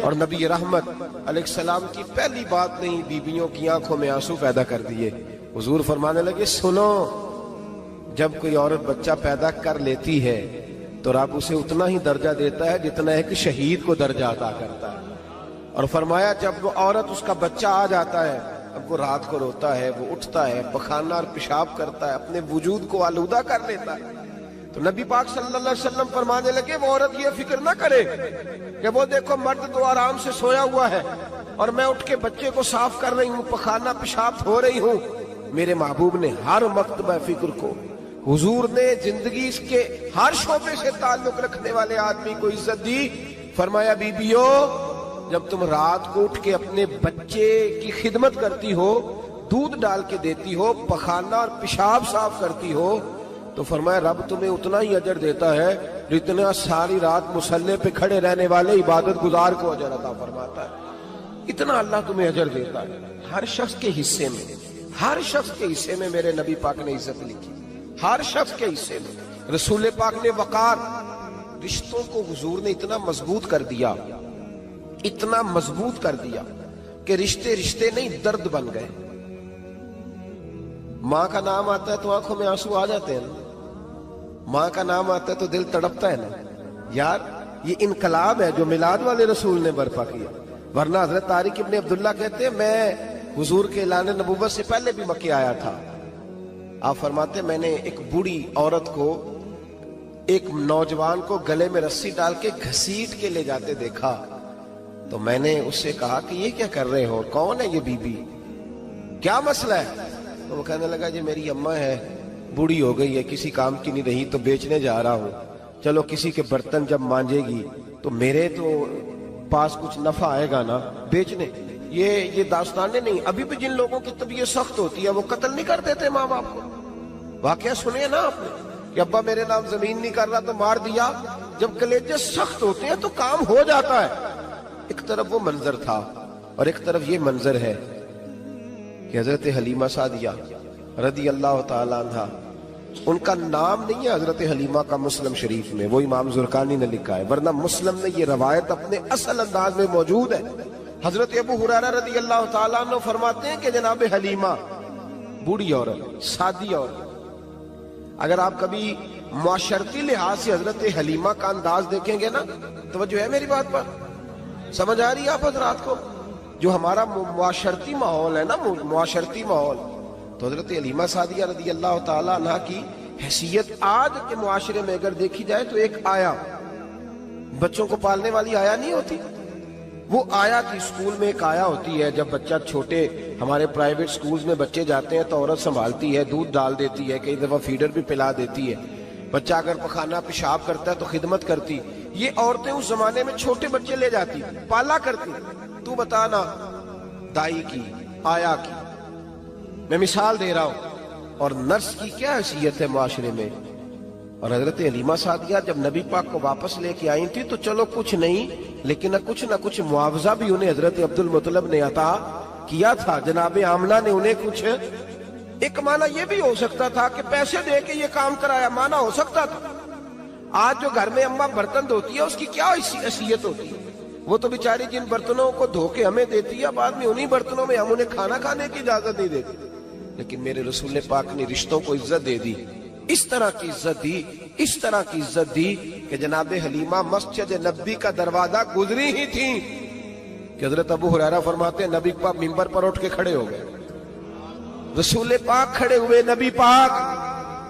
اور نبی رحمت علیہ السلام کی پہلی بات نہیں بیویوں کی آنکھوں میں آنسو پیدا کر دیے. حضور فرمانے لگے سنو، جب کوئی عورت بچہ پیدا کر لیتی ہے تو رب اسے اتنا ہی درجہ دیتا ہے جتنا ایک شہید کو درجہ عطا کرتا ہے. اور فرمایا جب وہ عورت اس کا بچہ آ جاتا ہے، اب وہ رات کو روتا ہے، وہ اٹھتا ہے، پخانہ اور پیشاب کرتا ہے، اپنے وجود کو آلودہ کر لیتا ہے، تو نبی پاک صلی اللہ علیہ وسلم فرمانے لگے وہ عورت یہ فکر نہ کرے کہ وہ دیکھو مرد تو آرام سے سویا ہوا ہے اور میں اٹھ کے بچے کو صاف کر رہی ہوں، پخانہ پیشاب دھو رہی ہوں. میرے محبوب نے ہر مکتبہ فکر کو، حضور نے زندگی اس کے ہر شعبے سے تعلق رکھنے والے آدمی کو عزت دی. فرمایا بیبیو، جب تم رات کو اٹھ کے اپنے بچے کی خدمت کرتی ہو، دودھ ڈال کے دیتی ہو، پخانہ اور پیشاب صاف کرتی ہو، تو فرمایا رب تمہیں اتنا ہی اجر دیتا ہے جتنا ساری رات مصلی پہ کھڑے رہنے والے عبادت گزار کو اجر عطا فرماتا ہے. اتنا اللہ تمہیں اجر دیتا ہے. ہر شخص کے حصے میں، ہر شخص کے حصے میں میرے نبی پاک نے عزت لکھی. ہر شخص کے حصے میں رسول پاک نے وقار. رشتوں کو حضور نے اتنا مضبوط کر دیا، اتنا مضبوط کر دیا کہ رشتے رشتے نہیں درد بن گئے. ماں کا نام آتا ہے تو آنکھوں میں آنسو آ جاتے ہیں نا، ماں کا نام آتا ہے تو دل تڑپتا ہے نا. یار یہ انقلاب ہے جو میلاد والے رسول نے برپا کیا. ورنہ حضرت طارق ابن عبداللہ کہتے ہیں میں حضور کے اعلان نبوت سے پہلے بھی مکے آیا تھا. آپ فرماتے میں نے ایک بوڑھی عورت کو، ایک نوجوان کو گلے میں رسی ڈال کے گھسیٹ کے لے جاتے دیکھا، تو میں نے اس سے کہا کہ یہ کیا کر رہے ہو، کون ہے یہ بی بی، کیا مسئلہ ہے؟ تو وہ کہنے لگا جی میری اماں ہے، بوڑھی ہو گئی ہے، کسی کام کی نہیں رہی تو بیچنے جا رہا ہوں. چلو کسی کے برتن جب مانجے گی تو میرے تو پاس کچھ نفع آئے گا نا بیچنے. یہ داستانیں نہیں. ابھی بھی جن لوگوں کی طبیعت سخت ہوتی ہے وہ قتل نہیں کر دیتے ماں باپ کو. واقعہ سنے نا آپ نے کہ ابا میرے نام زمین نہیں کر رہا تو مار دیا. جب کلیجے سخت ہوتے ہیں تو کام ہو جاتا ہے. ایک طرف وہ منظر تھا اور ایک طرف یہ منظر ہے کہ حضرت حلیمہ سعدیہ رضی اللہ تعالیٰ عنہ، ان کا نام نہیں ہے حضرت حلیمہ کا مسلم شریف میں، وہ امام زرقانی نے لکھا ہے، ورنہ مسلم میں یہ روایت اپنے اصل انداز میں موجود ہے. حضرت ابو ہریرہ رضی اللہ تعالیٰ عنہ فرماتے ہیں کہ جناب حلیمہ بوڑھی عورت، سادی عورت. اگر آپ کبھی معاشرتی لحاظ سے حضرت حلیمہ کا انداز دیکھیں گے نا، توجہ ہے میری بات پر، سمجھ آ رہی ہے آپ حضرات کو؟ جو ہمارا معاشرتی ماحول ہے نا، معاشرتی ماحول، تو حضرت حلیمہ سعدیہ رضی اللہ تعالیٰ عنہ کی حیثیت آج کے معاشرے میں اگر دیکھی جائے تو ایک آیا، بچوں کو پالنے والی آیا نہیں ہوتی، وہ آیا کی اسکول میں ایک آیا ہوتی ہے. جب بچہ چھوٹے ہمارے پرائیویٹ سکولز میں بچے جاتے ہیں تو عورت سنبھالتی ہے، دودھ ڈال دیتی ہے، کئی دفعہ فیڈر بھی پلا دیتی ہے. بچہ اگر پخانہ پیشاب کرتا ہے تو خدمت کرتی. یہ عورتیں اس زمانے میں چھوٹے بچے لے جاتی، پالا کرتی. تو بتانا دائی کی، آیا کی، میں مثال دے رہا ہوں. اور نرس کی کیا حیثیت ہے معاشرے میں. اور حضرت حلیمہ سعدیہ جب نبی پاک کو واپس لے کے آئی تھی تو چلو کچھ نہیں، لیکن نہ کچھ معاوضہ بھی انہیں حضرت عبد المطلب نے عطا کیا تھا. جناب آمنہ نے انہیں کچھ، ایک معنی یہ بھی ہو سکتا تھا کہ پیسے دے کے یہ کام کرایا، معنی ہو سکتا تھا. آج جو گھر میں اماں برتن دھوتی ہے اس کی کیا حیثیت ہوتی ہے؟ وہ تو بیچاری جن برتنوں کو دھو کے ہمیں دیتی ہے، بعد میں انہی برتنوں میں ہم انہیں کھانا کھانے کی اجازت نہیں دیتے. لیکن میرے رسول پاک نے رشتوں کو عزت دے دی، اس طرح کی عزت دی، اس طرح کی عزت دی کہ جناب حلیمہ مسجد نبی کا دروازہ گزری ہی تھی کہ حضرت ابو ہریرہ فرماتے ہیں نبی پاک منبر پر اٹھ کے کھڑے ہو گئے. رسول پاک کھڑے ہوئے، نبی پاک.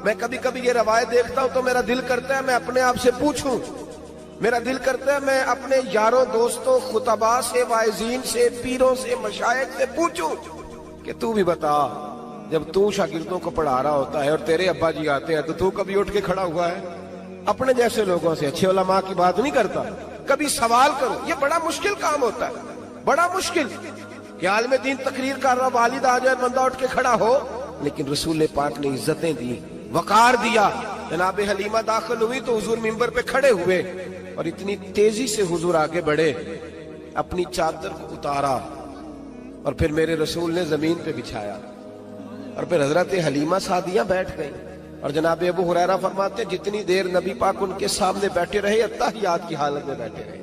میں کبھی کبھی یہ روایت دیکھتا ہوں تو میرا دل کرتا ہے میں اپنے آپ سے پوچھوں، میرا دل کرتا ہے میں اپنے یاروں دوستوں خطباء سے، واعظین سے، پیروں سے، مشائخ سے پوچھوں کہ تو بھی بتا، جب تو شاگردوں کو پڑھا رہا ہوتا ہے اور تیرے ابا جی آتے ہیں تو کبھی اٹھ کے کھڑا ہوا ہے؟ اپنے جیسے لوگوں سے، اچھے علماء کی بات نہیں کرتا، کبھی سوال کرو. یہ بڑا مشکل کام ہوتا ہے، بڑا مشکل کہ عالم دین تقریر کر رہا، والد آ جائے، بندہ اٹھ کے کھڑا ہو. لیکن رسول پاک نے عزتیں دی، وقار دیا. جناب حلیمہ داخل ہوئی تو حضور منبر پہ کھڑے ہوئے اور اتنی تیزی سے حضور آگے بڑھے، اپنی چادر کو اتارا اور پھر میرے رسول نے زمین پہ بچھایا اور پھر حضرت حلیمہ سعدیہ بیٹھ گئی. اور جناب ابو ہریرہ فرماتے ہیں جتنی دیر نبی پاک ان کے سامنے بیٹھے رہے اتحیات کی حالت میں بیٹھے رہے.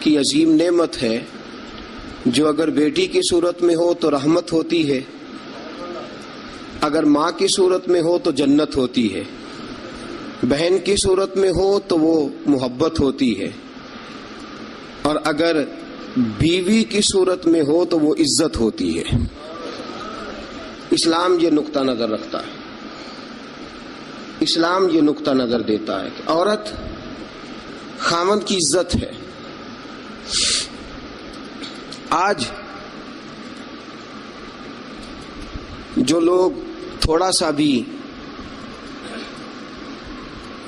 کی عظیم نعمت ہے جو اگر بیٹی کی صورت میں ہو تو رحمت ہوتی ہے، اگر ماں کی صورت میں ہو تو جنت ہوتی ہے، بہن کی صورت میں ہو تو وہ محبت ہوتی ہے، اور اگر بیوی کی صورت میں ہو تو وہ عزت ہوتی ہے۔ اسلام یہ نقطہ نظر رکھتا ہے، اسلام یہ نقطہ نظر دیتا ہے کہ عورت خاوند کی عزت ہے۔ آج جو لوگ تھوڑا سا بھی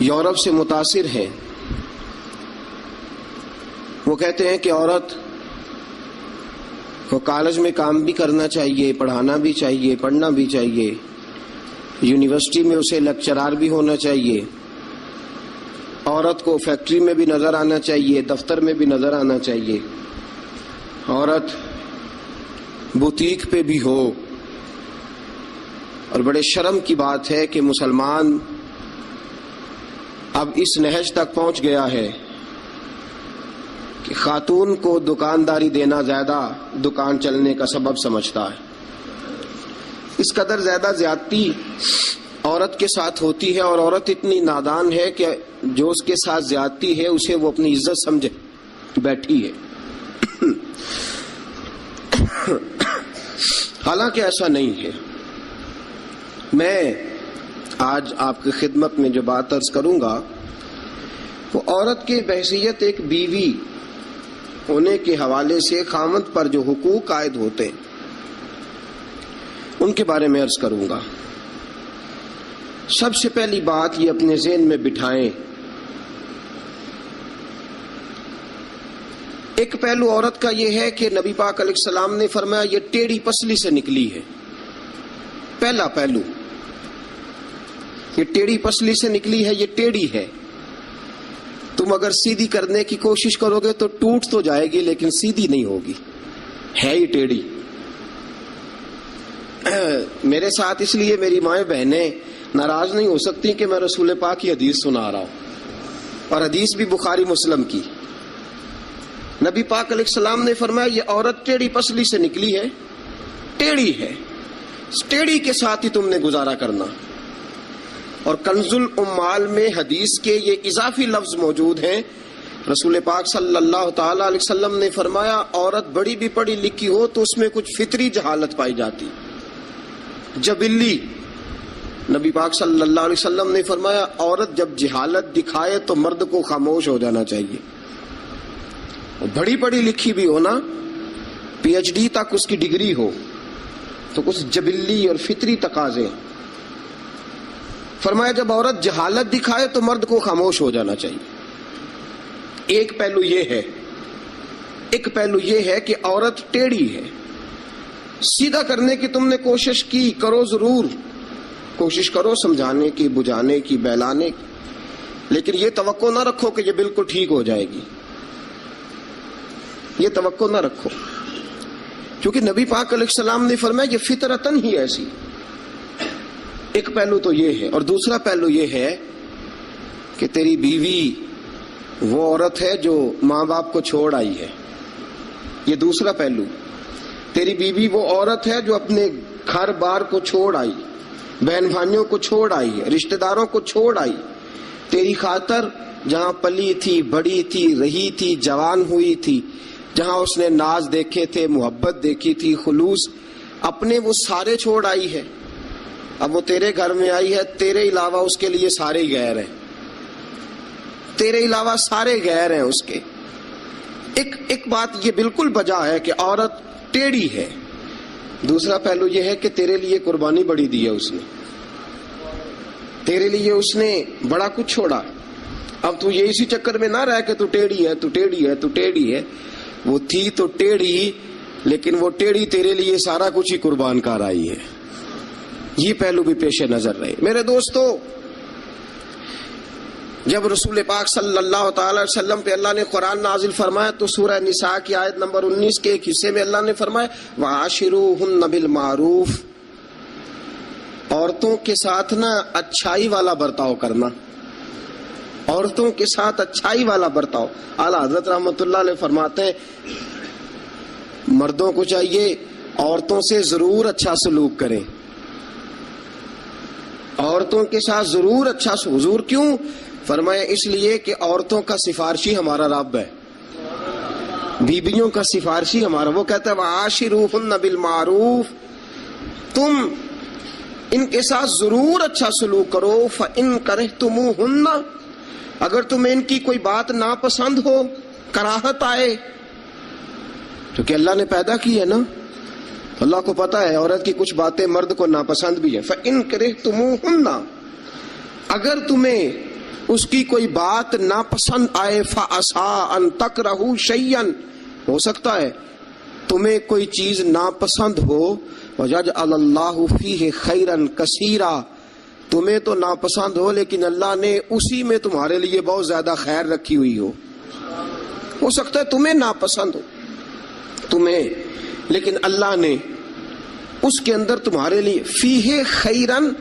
یورپ سے متاثر ہیں وہ کہتے ہیں کہ عورت کو کالج میں کام بھی کرنا چاہیے، پڑھانا بھی چاہیے، پڑھنا بھی چاہیے، یونیورسٹی میں اسے لیکچرار بھی ہونا چاہیے، عورت کو فیکٹری میں بھی نظر آنا چاہیے، دفتر میں بھی نظر آنا چاہیے، عورت بوتیک پہ بھی ہو۔ اور بڑے شرم کی بات ہے کہ مسلمان اب اس نہج تک پہنچ گیا ہے کہ خاتون کو دکانداری دینا زیادہ دکان چلنے کا سبب سمجھتا ہے۔ اس قدر زیادہ زیادتی عورت کے ساتھ ہوتی ہے، اور عورت اتنی نادان ہے کہ جو اس کے ساتھ زیادتی ہے اسے وہ اپنی عزت سمجھے بیٹھی ہے۔ حالانکہ ایسا نہیں ہے۔ میں آج آپ کی خدمت میں جو بات عرض کروں گا وہ عورت کی بحیثیت ایک بیوی ہونے کے حوالے سے خاوند پر جو حقوق عائد ہوتے ہیں ان کے بارے میں عرض کروں گا۔ سب سے پہلی بات یہ اپنے ذہن میں بٹھائیں، ایک پہلو عورت کا یہ ہے کہ نبی پاک علیہ السلام نے فرمایا یہ ٹیڑھی پسلی سے نکلی ہے۔ پہلا پہلو یہ ٹیڑھی پسلی سے نکلی ہے، یہ ٹیڑھی ہے۔ تم اگر سیدھی کرنے کی کوشش کرو گے تو ٹوٹ تو جائے گی لیکن سیدھی نہیں ہوگی، ہے ہی ٹیڑھی۔ میرے ساتھ اس لیے میری مائیں بہنیں ناراض نہیں ہو سکتی کہ میں رسول پاک کی حدیث سنا رہا ہوں، اور حدیث بھی بخاری مسلم کی۔ نبی پاک علیہ السلام نے فرمایا یہ عورت ٹیڑھی پسلی سے نکلی ہے، ٹیڑھی ہے، اس ٹیڑھی کے ساتھ ہی تم نے گزارا کرنا۔ اور کنز الاموال میں حدیث کے یہ اضافی لفظ موجود ہیں۔ رسول پاک صلی اللہ تعالی علیہ وسلم نے فرمایا عورت بڑی بھی پڑھی لکھی ہو تو اس میں کچھ فطری جہالت پائی جاتی، جبلی۔ نبی پاک صلی اللہ علیہ وسلم نے فرمایا عورت جب جہالت دکھائے تو مرد کو خاموش ہو جانا چاہیے۔ بڑی پڑھی لکھی بھی ہو نا، پی ایچ ڈی تک اس کی ڈگری ہو، تو کچھ جبلی اور فطری تقاضے۔ فرمایا جب عورت جہالت دکھائے تو مرد کو خاموش ہو جانا چاہیے۔ ایک پہلو یہ ہے، ایک پہلو یہ ہے کہ عورت ٹیڑھی ہے۔ سیدھا کرنے کی تم نے کوشش کی، کرو ضرور، کوشش کرو سمجھانے کی، بجھانے کی، بہلانے کی، لیکن یہ توقع نہ رکھو کہ یہ بالکل ٹھیک ہو جائے گی، یہ توقع نہ رکھو، کیونکہ نبی پاک علیہ السلام نے فرمایا یہ فطرتاً ہی ایسی۔ ایک پہلو تو یہ ہے، اور دوسرا پہلو یہ ہے کہ تیری بیوی وہ عورت ہے جو ماں باپ کو چھوڑ آئی ہے۔ یہ دوسرا پہلو، تیری بیوی وہ عورت ہے جو اپنے گھر بار کو چھوڑ آئی، بہن بھائیوں کو چھوڑ آئی، رشتہ داروں کو چھوڑ آئی، تیری خاطر جہاں پلی تھی، بڑی تھی، رہی تھی، جوان ہوئی تھی، جہاں اس نے ناز دیکھے تھے، محبت دیکھی تھی، خلوص، اپنے وہ سارے چھوڑ آئی ہے۔ اب وہ تیرے گھر میں آئی ہے، تیرے علاوہ اس کے لیے سارے ہی غیر ہیں، تیرے علاوہ سارے غیر ہیں اس کے۔ ایک بات یہ بالکل بجا ہے کہ عورت ٹیڑھی ہے، دوسرا پہلو یہ ہے کہ تیرے لیے قربانی بڑی دی ہے اس نے، تیرے لیے اس نے بڑا کچھ چھوڑا۔ اب تو یہ اسی چکر میں نہ رہ کہ تو ٹیڑھی ہے، تو ٹیڑھی ہے، تو ٹیڑھی ہے۔ وہ تھی تو ٹیڑھی، لیکن وہ ٹیڑھی تیرے لیے سارا کچھ ہی قربان کر آئی ہے۔ یہ پہلو بھی پیش نظر رہے۔ میرے دوستو، جب رسول پاک صلی اللہ تعالی علیہ وسلم پہ اللہ نے قرآن نازل فرمایا تو سورہ نساء کی آیت نمبر 19 کے ایک حصے میں اللہ نے فرمایا وَعَاشِرُوهُنَّ بِالْمَعْرُوفِ، عورتوں کے ساتھ نا اچھائی والا برتاؤ کرنا۔ عورتوں کے ساتھ اچھائی والا برتاؤ. اعلیٰ حضرت رحمۃ اللہ علیہ فرماتے ہیں مردوں کو چاہیے عورتوں سے ضرور اچھا سلوک کریں, عورتوں کے ساتھ ضرور اچھا سلوک. حضور کیوں فرمایا؟ اس لیے کہ عورتوں کا سفارشی ہمارا رب ہے, بیبیوں کا سفارشی ہمارا. وہ کہتا ہے وعاشروہن بالمعروف, تم ان کے ساتھ ضرور اچھا سلوک کرو. فإن کرہتموہن, اگر تمہیں ان کی کوئی بات ناپسند ہو, کراہت آئے, کیونکہ اللہ نے پیدا کی ہے نا, اللہ کو پتا ہے عورت کی کچھ باتیں مرد کو ناپسند بھی ہیں. فإن کرہتموہن, اگر تمہیں اس کی کوئی بات ناپسند آئے, فعسیٰ ان تکرہوا شیئا, ہو سکتا ہے تمہیں کوئی چیز ناپسند ہو, وَيَجْعَلَ اللَّهُ فِيهِ خَيْرًا كَثِيرًا, تمہیں تو ناپسند ہو لیکن اللہ نے اسی میں تمہارے لیے بہت زیادہ خیر رکھی ہوئی ہو سکتا ہے تمہیں ناپسند ہو تمہیں, لیکن اللہ نے اس کے اندر تمہارے لیے فیہ خیرن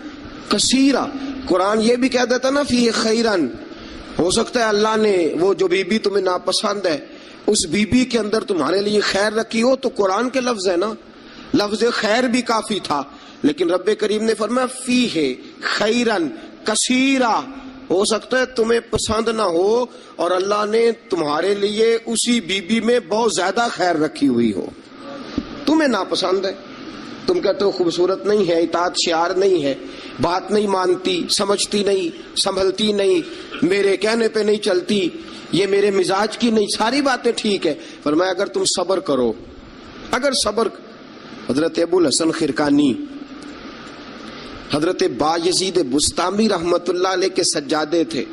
کثیرا. قرآن یہ بھی کہہ دیتا نا فیہ خیرن, ہو سکتا ہے اللہ نے وہ جو بیوی تمہیں ناپسند ہے اس بیوی کے اندر تمہارے لیے خیر رکھی ہو. تو قرآن کے لفظ ہے نا, لفظ خیر بھی کافی تھا, لیکن رب کریم نے فرمایا فیہ خیرن کثیرا, ہو سکتا ہے تمہیں پسند نہ ہو اور اللہ نے تمہارے لیے اسی بیوی میں بہت زیادہ خیر رکھی ہوئی ہو. تمہیں ناپسند ہے, تم کہتے ہو خوبصورت نہیں ہے, اطاعت شعار نہیں ہے, بات نہیں مانتی, سمجھتی نہیں, سنبھلتی نہیں, میرے کہنے پہ نہیں چلتی, یہ میرے مزاج کی نہیں, ساری باتیں ٹھیک ہے. فرمایا اگر تم صبر کرو, اگر صبر. حضرت ابو الحسن خرقانی, حضرت بایزید بسطامی رحمت اللہ علیہ کے سجادے تھے.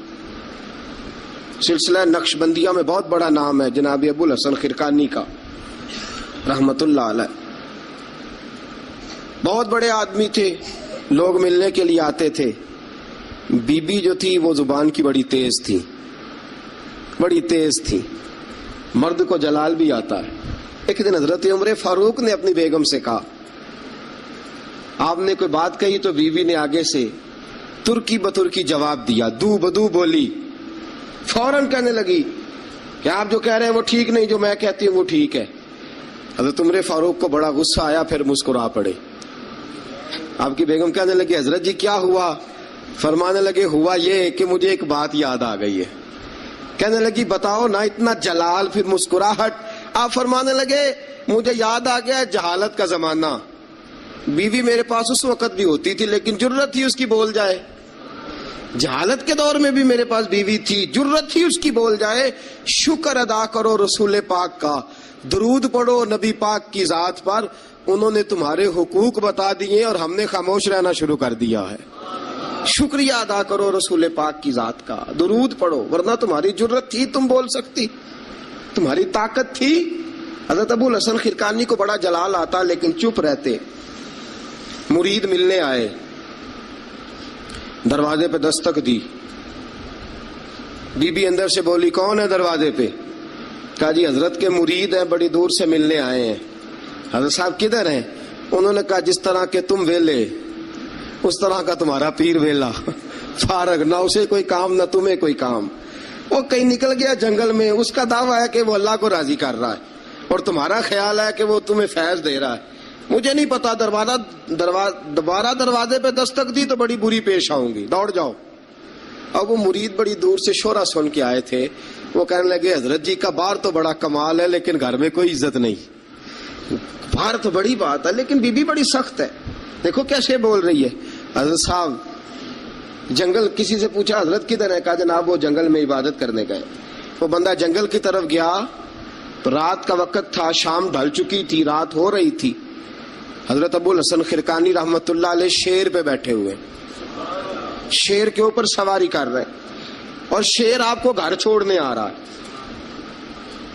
سلسلہ نقشبندیہ میں بہت بڑا نام ہے جناب ابو الحسن خرقانی کا رحمت اللہ علیہ. بہت بڑے آدمی تھے, لوگ ملنے کے لیے آتے تھے. بی بی جو تھی وہ زبان کی بڑی تیز تھی, بڑی تیز تھی, مرد کو جلال بھی آتا ہے. ایک دن حضرت عمر فاروق نے اپنی بیگم سے کہا, آپ نے کوئی بات کہی تو بیوی نے آگے سے ترکی بترکی جواب دیا, دو بدو بولی, فوراً کہنے لگی کہ آپ جو کہہ رہے ہیں وہ ٹھیک نہیں, جو میں کہتی ہوں وہ ٹھیک ہے. حضرت عمر فاروق کو بڑا غصہ آیا, پھر مسکرا پڑے. آپ کی بیگم کہنے لگی حضرت جی کیا ہوا؟ فرمانے لگے ہوا یہ کہ مجھے ایک بات یاد آ گئی ہے. کہنے لگی بتاؤ نا, اتنا جلال پھر مسکراہٹ. آپ فرمانے لگے مجھے یاد آ گیا جہالت کا زمانہ, بیوی میرے پاس اس وقت بھی ہوتی تھی لیکن جرت تھی اس کی بول جائے. جہالت کے دور میں بھی میرے پاس بیوی تھی, جرت تھی اس کی بول جائے. شکر ادا کرو رسول پاک کا, درود پڑھو نبی پاک کی ذات پر, انہوں نے تمہارے حقوق بتا دیے اور ہم نے خاموش رہنا شروع کر دیا ہے. شکریہ ادا کرو رسول پاک کی ذات کا, درود پڑھو, ورنہ تمہاری جرت تھی تم بول سکتی, تمہاری طاقت تھی. حضرت ابو الحسن خرقانی کو بڑا جلال آتا لیکن چپ رہتے. مرید ملنے آئے, دروازے پہ دستک دی, بی بی اندر سے بولی کون ہے دروازے پہ؟ کہا جی حضرت کے مرید ہیں, بڑی دور سے ملنے آئے ہیں. حضرت صاحب کدھر ہیں؟ انہوں نے کہا جس طرح کے تم ویلے اس طرح کا تمہارا پیر ویلا, فارغ, نہ اسے کوئی کام نہ تمہیں کوئی کام. وہ کہیں نکل گیا جنگل میں, اس کا دعویٰ ہے کہ وہ اللہ کو راضی کر رہا ہے اور تمہارا خیال ہے کہ وہ تمہیں فیض دے رہا ہے. مجھے نہیں پتا, دوبارہ دروازے پہ دستک دی تو بڑی بری پیش آؤں گی, دوڑ جاؤ. اب وہ مرید بڑی دور سے شورا سن کے آئے تھے, وہ کہنے لگے حضرت جی کا بار تو بڑا کمال ہے لیکن گھر میں کوئی عزت نہیں. بار تو بڑی بات ہے لیکن بی بی بڑی سخت ہے, دیکھو کیسے بول رہی ہے. حضرت صاحب جنگل, کسی سے پوچھا حضرت کدھر ہے؟ کہا جناب وہ جنگل میں عبادت کرنے گئے. وہ بندہ جنگل کی طرف گیا تو رات کا وقت تھا, شام ڈھل چکی تھی, رات ہو رہی تھی. حضرت ابو الحسن خرقانی رحمت اللہ علیہ شیر پہ بیٹھے ہوئے, شیر کے اوپر سواری کر رہے اور شیر آپ کو گھر چھوڑنے آ رہا ہے.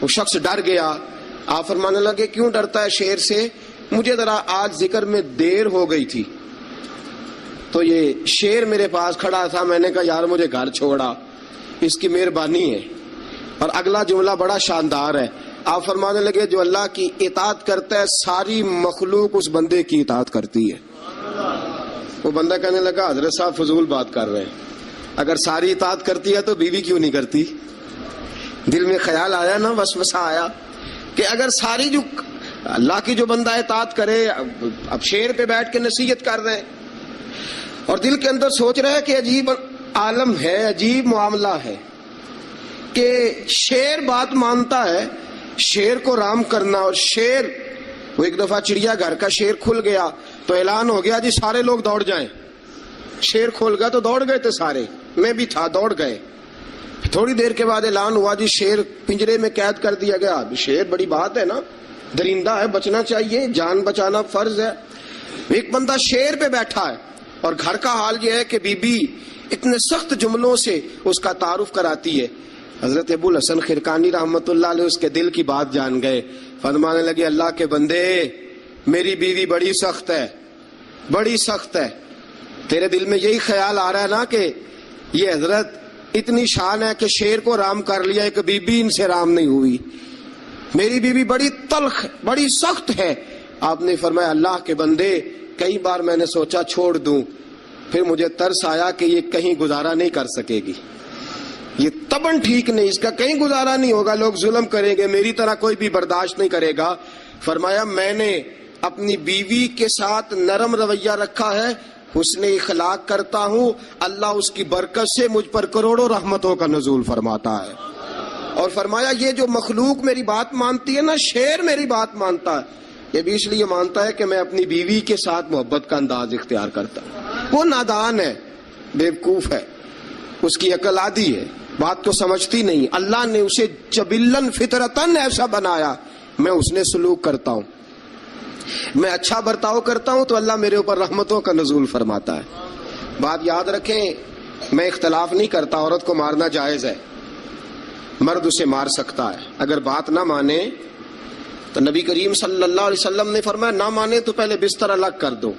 وہ شخص ڈر گیا. آپ فرمانے لگے کیوں ڈرتا ہے شیر سے؟ مجھے ذرا آج ذکر میں دیر ہو گئی تھی تو یہ شیر میرے پاس کھڑا تھا, میں نے کہا یار مجھے گھر چھوڑا, اس کی مہربانی ہے. اور اگلا جملہ بڑا شاندار ہے. آپ فرمانے لگے جو اللہ کی اطاعت کرتا ہے ساری مخلوق اس بندے کی اطاعت کرتی ہے. وہ بندہ کہنے لگا حضرت صاحب فضول بات کر رہے ہیں, اگر ساری اطاعت کرتی ہے تو بیوی کیوں نہیں کرتی؟ دل میں خیال آیا نا، وسوسہ آیا کہ اگر ساری جو اللہ کی جو بندہ اطاعت کرے، اب شیر پہ بیٹھ کے نصیحت کر رہے ہیں اور دل کے اندر سوچ رہے ہیں کہ عجیب عالم ہے، عجیب معاملہ ہے کہ شیر بات مانتا ہے، شیر کو رام کرنا، اور شیر وہ ایک دفعہ چڑیا گھر کا شیر کھل گیا تو اعلان ہو گیا جی سارے لوگ دوڑ جائیں. شیر کھول گیا تو دوڑ گئے تھے سارے، میں بھی تھا، دوڑ گئے. تھوڑی دیر کے بعد اعلان ہوا جی شیر پنجرے میں قید کر دیا گیا. شیر بڑی بات ہے نا، درندہ ہے، بچنا چاہیے، جان بچانا فرض ہے. ایک بندہ شیر پہ بیٹھا ہے اور گھر کا حال یہ ہے کہ بی بی اتنے سخت جملوں سے اس کا تعارف کراتی ہے. حضرت ابو الحسن خرقانی رحمت اللہ علیہ اس کے دل کی بات جان گئے، فرمانے لگے اللہ کے بندے میری بیوی بڑی سخت ہے، بڑی سخت ہے. تیرے دل میں یہی خیال آ رہا ہے نا کہ یہ حضرت اتنی شان ہے کہ شیر کو رام کر لیا، ایک بی بی ان سے رام نہیں ہوئی. میری بیوی بڑی تلخ، بڑی سخت ہے. آپ نے فرمایا اللہ کے بندے کئی بار میں نے سوچا چھوڑ دوں، پھر مجھے ترس آیا کہ یہ کہیں گزارا نہیں کر سکے گی، یہ تبن ٹھیک نہیں، اس کا کہیں گزارا نہیں ہوگا، لوگ ظلم کریں گے، میری طرح کوئی بھی برداشت نہیں کرے گا. فرمایا میں نے اپنی بیوی کے ساتھ نرم رویہ رکھا ہے، حسن اخلاق کرتا ہوں، اللہ اس کی برکت سے مجھ پر کروڑوں رحمتوں کا نزول فرماتا ہے. اور فرمایا یہ جو مخلوق میری بات مانتی ہے نا، شیر میری بات مانتا ہے، یہ بھی اس لیے مانتا ہے کہ میں اپنی بیوی کے ساتھ محبت کا انداز اختیار کرتا ہوں. وہ نادان ہے، بیوقوف ہے، اس کی عقل آدھی ہے، بات کو سمجھتی نہیں. اللہ نے اسے جبلن فطرتن ایسا بنایا، میں اس نے سلوک کرتا ہوں، میں اچھا برتاؤ کرتا ہوں تو اللہ میرے اوپر رحمتوں کا نزول فرماتا ہے. بات یاد رکھیں، میں اختلاف نہیں کرتا، عورت کو مارنا جائز ہے، مرد اسے مار سکتا ہے. اگر بات نہ مانے تو نبی کریم صلی اللہ علیہ وسلم نے فرمایا نہ مانے تو پہلے بستر الگ کر دو،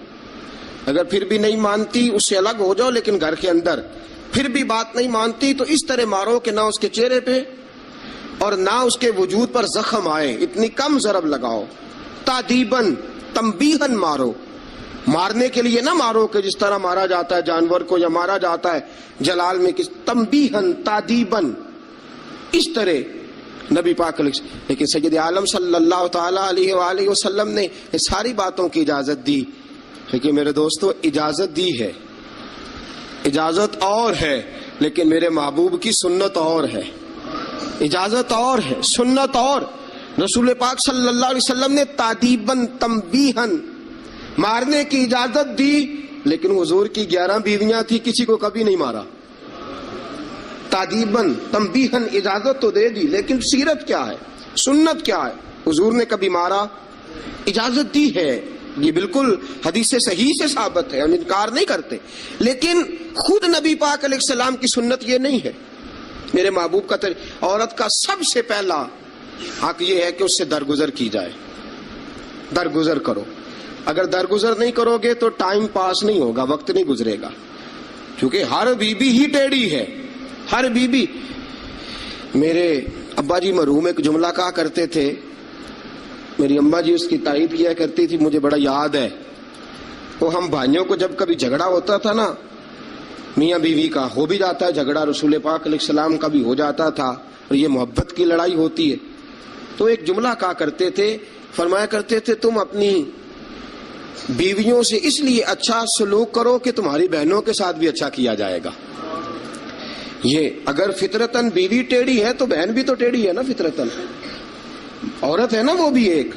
اگر پھر بھی نہیں مانتی اس سے الگ ہو جاؤ، لیکن گھر کے اندر پھر بھی بات نہیں مانتی تو اس طرح مارو کہ نہ اس کے چہرے پہ اور نہ اس کے وجود پر زخم آئے، اتنی کم ضرب لگاؤ. تادیباً تنبیہاً مارو، مارنے کے لیے نہ مارو کہ جس طرح مارا جاتا ہے جانور کو یا مارا جاتا ہے جلال میں، کس تنبیہاً تادیباً، اس طرح نبی پاک علیہ. لیکن سید عالم صلی اللہ تعالی علیہ وآلہ وسلم نے یہ ساری باتوں کی اجازت دی. لیکن میرے دوستو اجازت دی ہے، اجازت اور ہے، لیکن میرے محبوب کی سنت اور ہے. اجازت اور ہے، سنت اور. رسول پاک صلی اللہ علیہ وسلم نے تادیباً تنبیہاً مارنے کی اجازت دی، لیکن حضور کی 11 بیویاں تھی، کسی کو کبھی نہیں مارا. تادیباً تنبیہاً اجازت تو دے دی، لیکن سیرت کیا ہے، سنت کیا ہے؟ حضور نے کبھی مارا؟ اجازت دی ہے، یہ بالکل حدیث صحیح سے ثابت ہے، ہم انکار نہیں کرتے. لیکن خود نبی پاک علیہ السلام کی سنت یہ نہیں ہے. میرے محبوب کا عورت کا سب سے پہلا حق یہ ہے کہ اس سے درگزر کی جائے. درگزر کرو. اگر درگزر نہیں کرو گے تو ٹائم پاس نہیں ہوگا، وقت نہیں گزرے گا، کیونکہ ہر بیوی ہی ٹیڑھی ہے، ہر بیوی. میرے ابا جی مرحوم ایک جملہ کہا کرتے تھے، میری اماں جی اس کی تائید کیا کرتی تھی، مجھے بڑا یاد ہے. وہ ہم بھائیوں کو جب کبھی جھگڑا ہوتا تھا نا، میاں بیوی کا ہو بھی جاتا ہے جھگڑا، رسول پاک علیہ السلام کا بھی ہو جاتا تھا، اور یہ محبت کی لڑائی ہوتی ہے، تو ایک جملہ کہا کرتے تھے، فرمایا کرتے تھے تم اپنی بیویوں سے اس لیے اچھا سلوک کرو کہ تمہاری بہنوں کے ساتھ بھی اچھا کیا جائے گا. یہ اگر فطرتاً بیوی ٹیڑھی ہے تو بہن بھی تو ٹیڑھی ہے نا، فطرتاً عورت ہے نا وہ بھی ایک.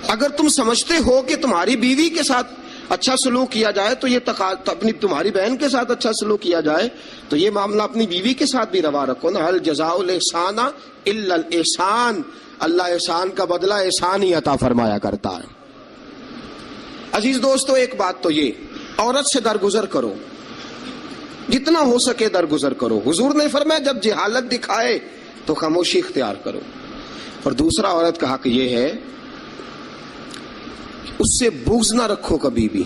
اگر تم سمجھتے ہو کہ تمہاری بیوی کے ساتھ اچھا سلوک کیا جائے تو یہ اپنی تمہاری بہن کے ساتھ اچھا سلوک کیا جائے تو یہ معاملہ اپنی بیوی کے ساتھ بھی روا رکھو نا. هل جزاء الاحسان الا الاحسان، اللہ احسان کا بدلہ احسان ہی عطا فرمایا کرتا ہے. عزیز دوستو ایک بات تو یہ، عورت سے درگزر کرو، جتنا ہو سکے درگزر کرو. حضور نے فرمایا جب جہالت دکھائے تو خاموشی اختیار کرو. اور دوسرا عورت کا حق یہ ہے اس سے بغض نہ رکھو کبھی بھی.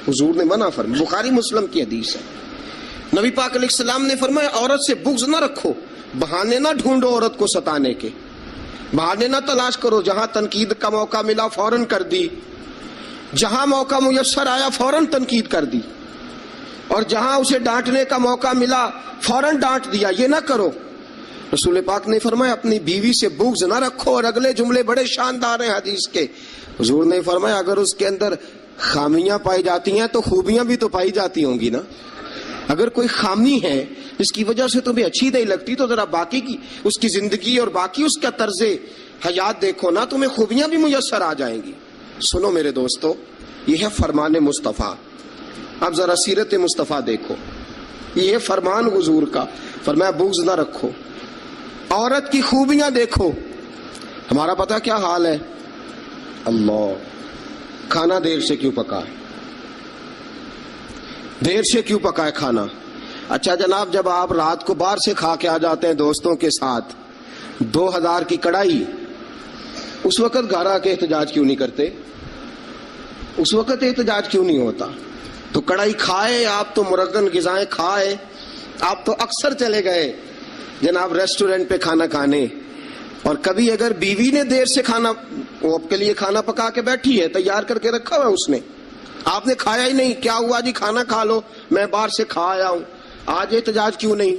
حضور نے منع فرمایا، بخاری مسلم کی حدیث ہے، نبی پاک علیہ السلام نے فرمایا عورت سے بغض نہ رکھو، بہانے نہ ڈھونڈو عورت کو ستانے کے، بہانے نہ تلاش کرو. جہاں تنقید کا موقع ملا فوراً کر دی، جہاں موقع میسر آیا فوراً تنقید کر دی. اور جہاں اسے ڈانٹنے کا موقع ملا فوراً ڈانٹ دیا، یہ نہ کرو۔ رسول پاک نے فرمایا اپنی بیوی سے بغض نہ رکھو، اور اگلے جملے بڑے شاندار ہیں حدیث کے۔ حضور نے فرمایا اگر اس کے اندر خامیاں پائی جاتی ہیں تو خوبیاں بھی تو پائی جاتی ہوں گی نا۔ اگر کوئی خامی ہے جس کی وجہ سے تمہیں اچھی نہیں لگتی تو ذرا باقی کی اس کی زندگی اور باقی اس کا طرز حیات دیکھو نا، تمہیں خوبیاں بھی میسر آ جائیں گی۔ سنو میرے دوستو، یہ ہے فرمان مصطفیٰ۔ اب ذرا سیرت مصطفیٰ دیکھو، یہ ہے فرمان حضور کا، فرمایا بغض نہ رکھو۔ عورت کی خوبیاں دیکھو۔ ہمارا پتہ کیا حال ہے؟ اللہ، کھانا دیر سے کیوں پکا ہے؟ دیر سے کیوں پکا ہے کھانا؟ اچھا جناب، جب آپ رات کو باہر سے کھا کے آ جاتے ہیں دوستوں کے ساتھ 2000 کی کڑائی، اس وقت گھر آ کے احتجاج کیوں نہیں کرتے؟ اس وقت احتجاج کیوں نہیں ہوتا؟ تو کڑائی کھائے آپ، تو مرغن غذائیں کھائے آپ، تو اکثر چلے گئے جناب ریسٹورنٹ پہ کھانا کھانے، اور کبھی اگر بیوی نے دیر سے کھانا، وہ آپ کے لیے کھانا پکا کے بیٹھی ہے، تیار کر کے رکھا ہوا اس نے، آپ نے کھایا ہی نہیں، کیا ہوا جی کھانا کھا لو، میں باہر سے کھا آیا ہوں، آج احتجاج کیوں نہیں؟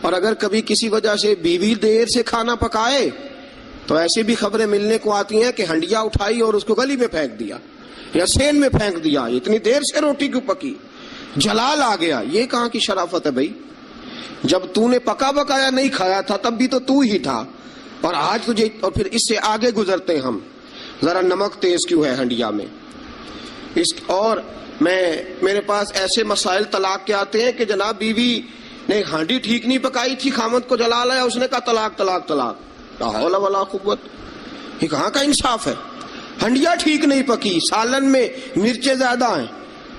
اور اگر کبھی کسی وجہ سے بیوی دیر سے کھانا پکائے تو ایسی بھی خبریں ملنے کو آتی ہیں کہ ہنڈیا اٹھائی اور اس کو گلی میں پھینک دیا یا سین میں پھینک دیا، اتنی دیر سے روٹی کیوں پکی، جلال آ گیا۔ یہ کہاں کی شرافت ہے بھائی؟ جب تو نے پکا پکایا نہیں کھایا تھا تب بھی تو ہی تھا، اور آج تجھے، اور پھر اس سے آگے گزرتے ہم، ذرا نمک تیز کیوں ہے ہنڈیا میں؟ اور میرے پاس ایسے مسائل طلاق کے آتے ہیں کہ جناب بیوی نے ہانڈی ٹھیک نہیں پکائی تھی، خامد کو جلا لایا، اس نے کہا طلاق طلاق طلاق، لا حول ولا قوت۔ یہ کہاں کا انصاف ہے؟ ہنڈیا ٹھیک نہیں پکی، سالن میں مرچیں زیادہ ہیں،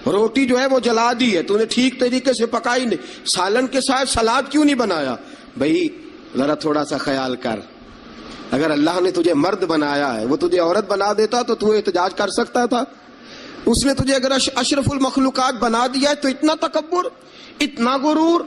روٹی جو ہے وہ جلا دی ہے، تو نے ٹھیک طریقے سے پکائی نہیں، سالن کے ساتھ سلاد کیوں نہیں بنایا؟ بھائی ذرا تھوڑا سا خیال کر، اگر اللہ نے تجھے مرد بنایا ہے، وہ تجھے عورت بنا دیتا تو احتجاج کر سکتا تھا؟ اس نے تجھے اگر اشرف المخلوقات بنا دیا ہے تو اتنا تکبر، اتنا غرور؟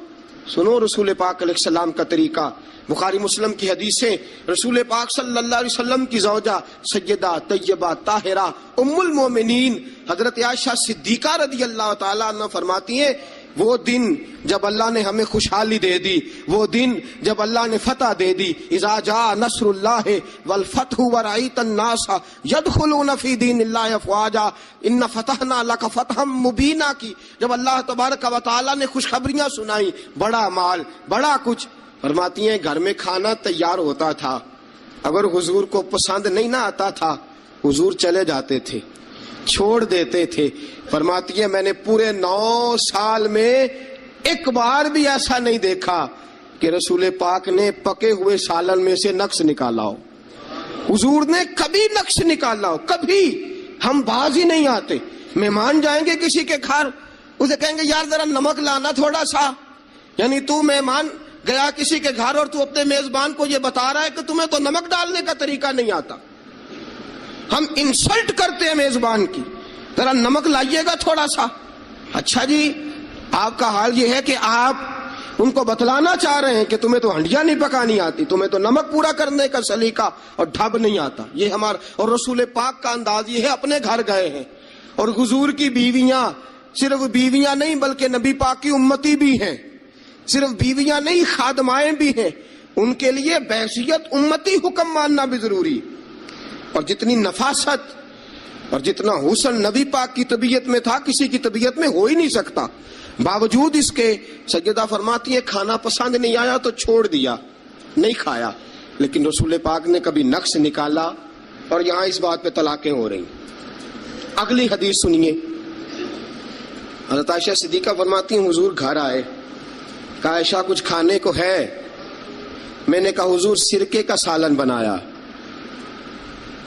سنو رسول پاک علیہ السلام کا طریقہ، بخاری مسلم کی حدیثیں، رسول پاک صلی اللہ علیہ وسلم کی زوجہ سیدہ طیبہ طاہرہ ام المومنین حضرت عائشہ صدیقہ رضی اللہ تعالیٰ عنہ فرماتی ہیں، وہ دن جب اللہ نے ہمیں خوشحالی دے دی، وہ دن جب اللہ نے فتح دے دی، اذا جاء نصر اللہ والفتح ورأیت الناس یدخلون فی دین اللہ افواجا ان فتحنا لک فتحا مبینا کی، جب اللہ تبارک و تعالیٰ نے خوشخبریاں سنائی، بڑا مال، بڑا کچھ، فرماتی ہیں گھر میں کھانا تیار ہوتا تھا، اگر حضور کو پسند نہیں نہ آتا تھا حضور چلے جاتے تھے، چھوڑ دیتے تھے۔ فرماتی ہے میں نے پورے 9 سال میں ایک بار بھی ایسا نہیں دیکھا کہ رسول پاک نے پکے ہوئے سالن میں سے نقص نکالا ہو، حضور نے کبھی نقص نکالا ہو، کبھی۔ ہم باز ہی نہیں آتے، مہمان جائیں گے کسی کے گھر، اسے کہیں گے یار ذرا نمک لانا تھوڑا سا، یعنی تو مہمان گیا کسی کے گھر اور تو اپنے میزبان کو یہ بتا رہا ہے کہ تمہیں تو نمک ڈالنے کا طریقہ نہیں آتا۔ ہم انسلٹ کرتے ہیں میزبان کی، ذرا نمک لائیے گا تھوڑا سا۔ اچھا جی، آپ کا حال یہ ہے کہ آپ ان کو بتلانا چاہ رہے ہیں کہ تمہیں تو ہنڈیا نہیں پکانی آتی، تمہیں تو نمک پورا کرنے کا سلیقہ اور ڈھب نہیں آتا۔ یہ ہمارا اور رسول پاک کا انداز یہ ہے، اپنے گھر گئے ہیں اور حضور کی بیویاں، صرف بیویاں نہیں بلکہ نبی پاک کی امتی بھی ہیں، صرف بیویاں نہیں خادمائیں بھی ہیں، ان کے لیے بحیثیت امتی حکم ماننا بھی ضروری۔ اور جتنی نفاست اور جتنا حسن نبی پاک کی طبیعت میں تھا کسی کی طبیعت میں ہو ہی نہیں سکتا، باوجود اس کے سیدہ فرماتی ہے کھانا پسند نہیں آیا تو چھوڑ دیا، نہیں کھایا، لیکن رسول پاک نے کبھی نقص نکالا، اور یہاں اس بات پہ طلاقیں ہو رہی۔ اگلی حدیث سنیے، حضرت عائشہ صدیقہ فرماتی ہیں حضور گھر آئے، کہا عائشہ کچھ کھانے کو ہے؟ میں نے کہا حضور سرکے کا سالن بنایا۔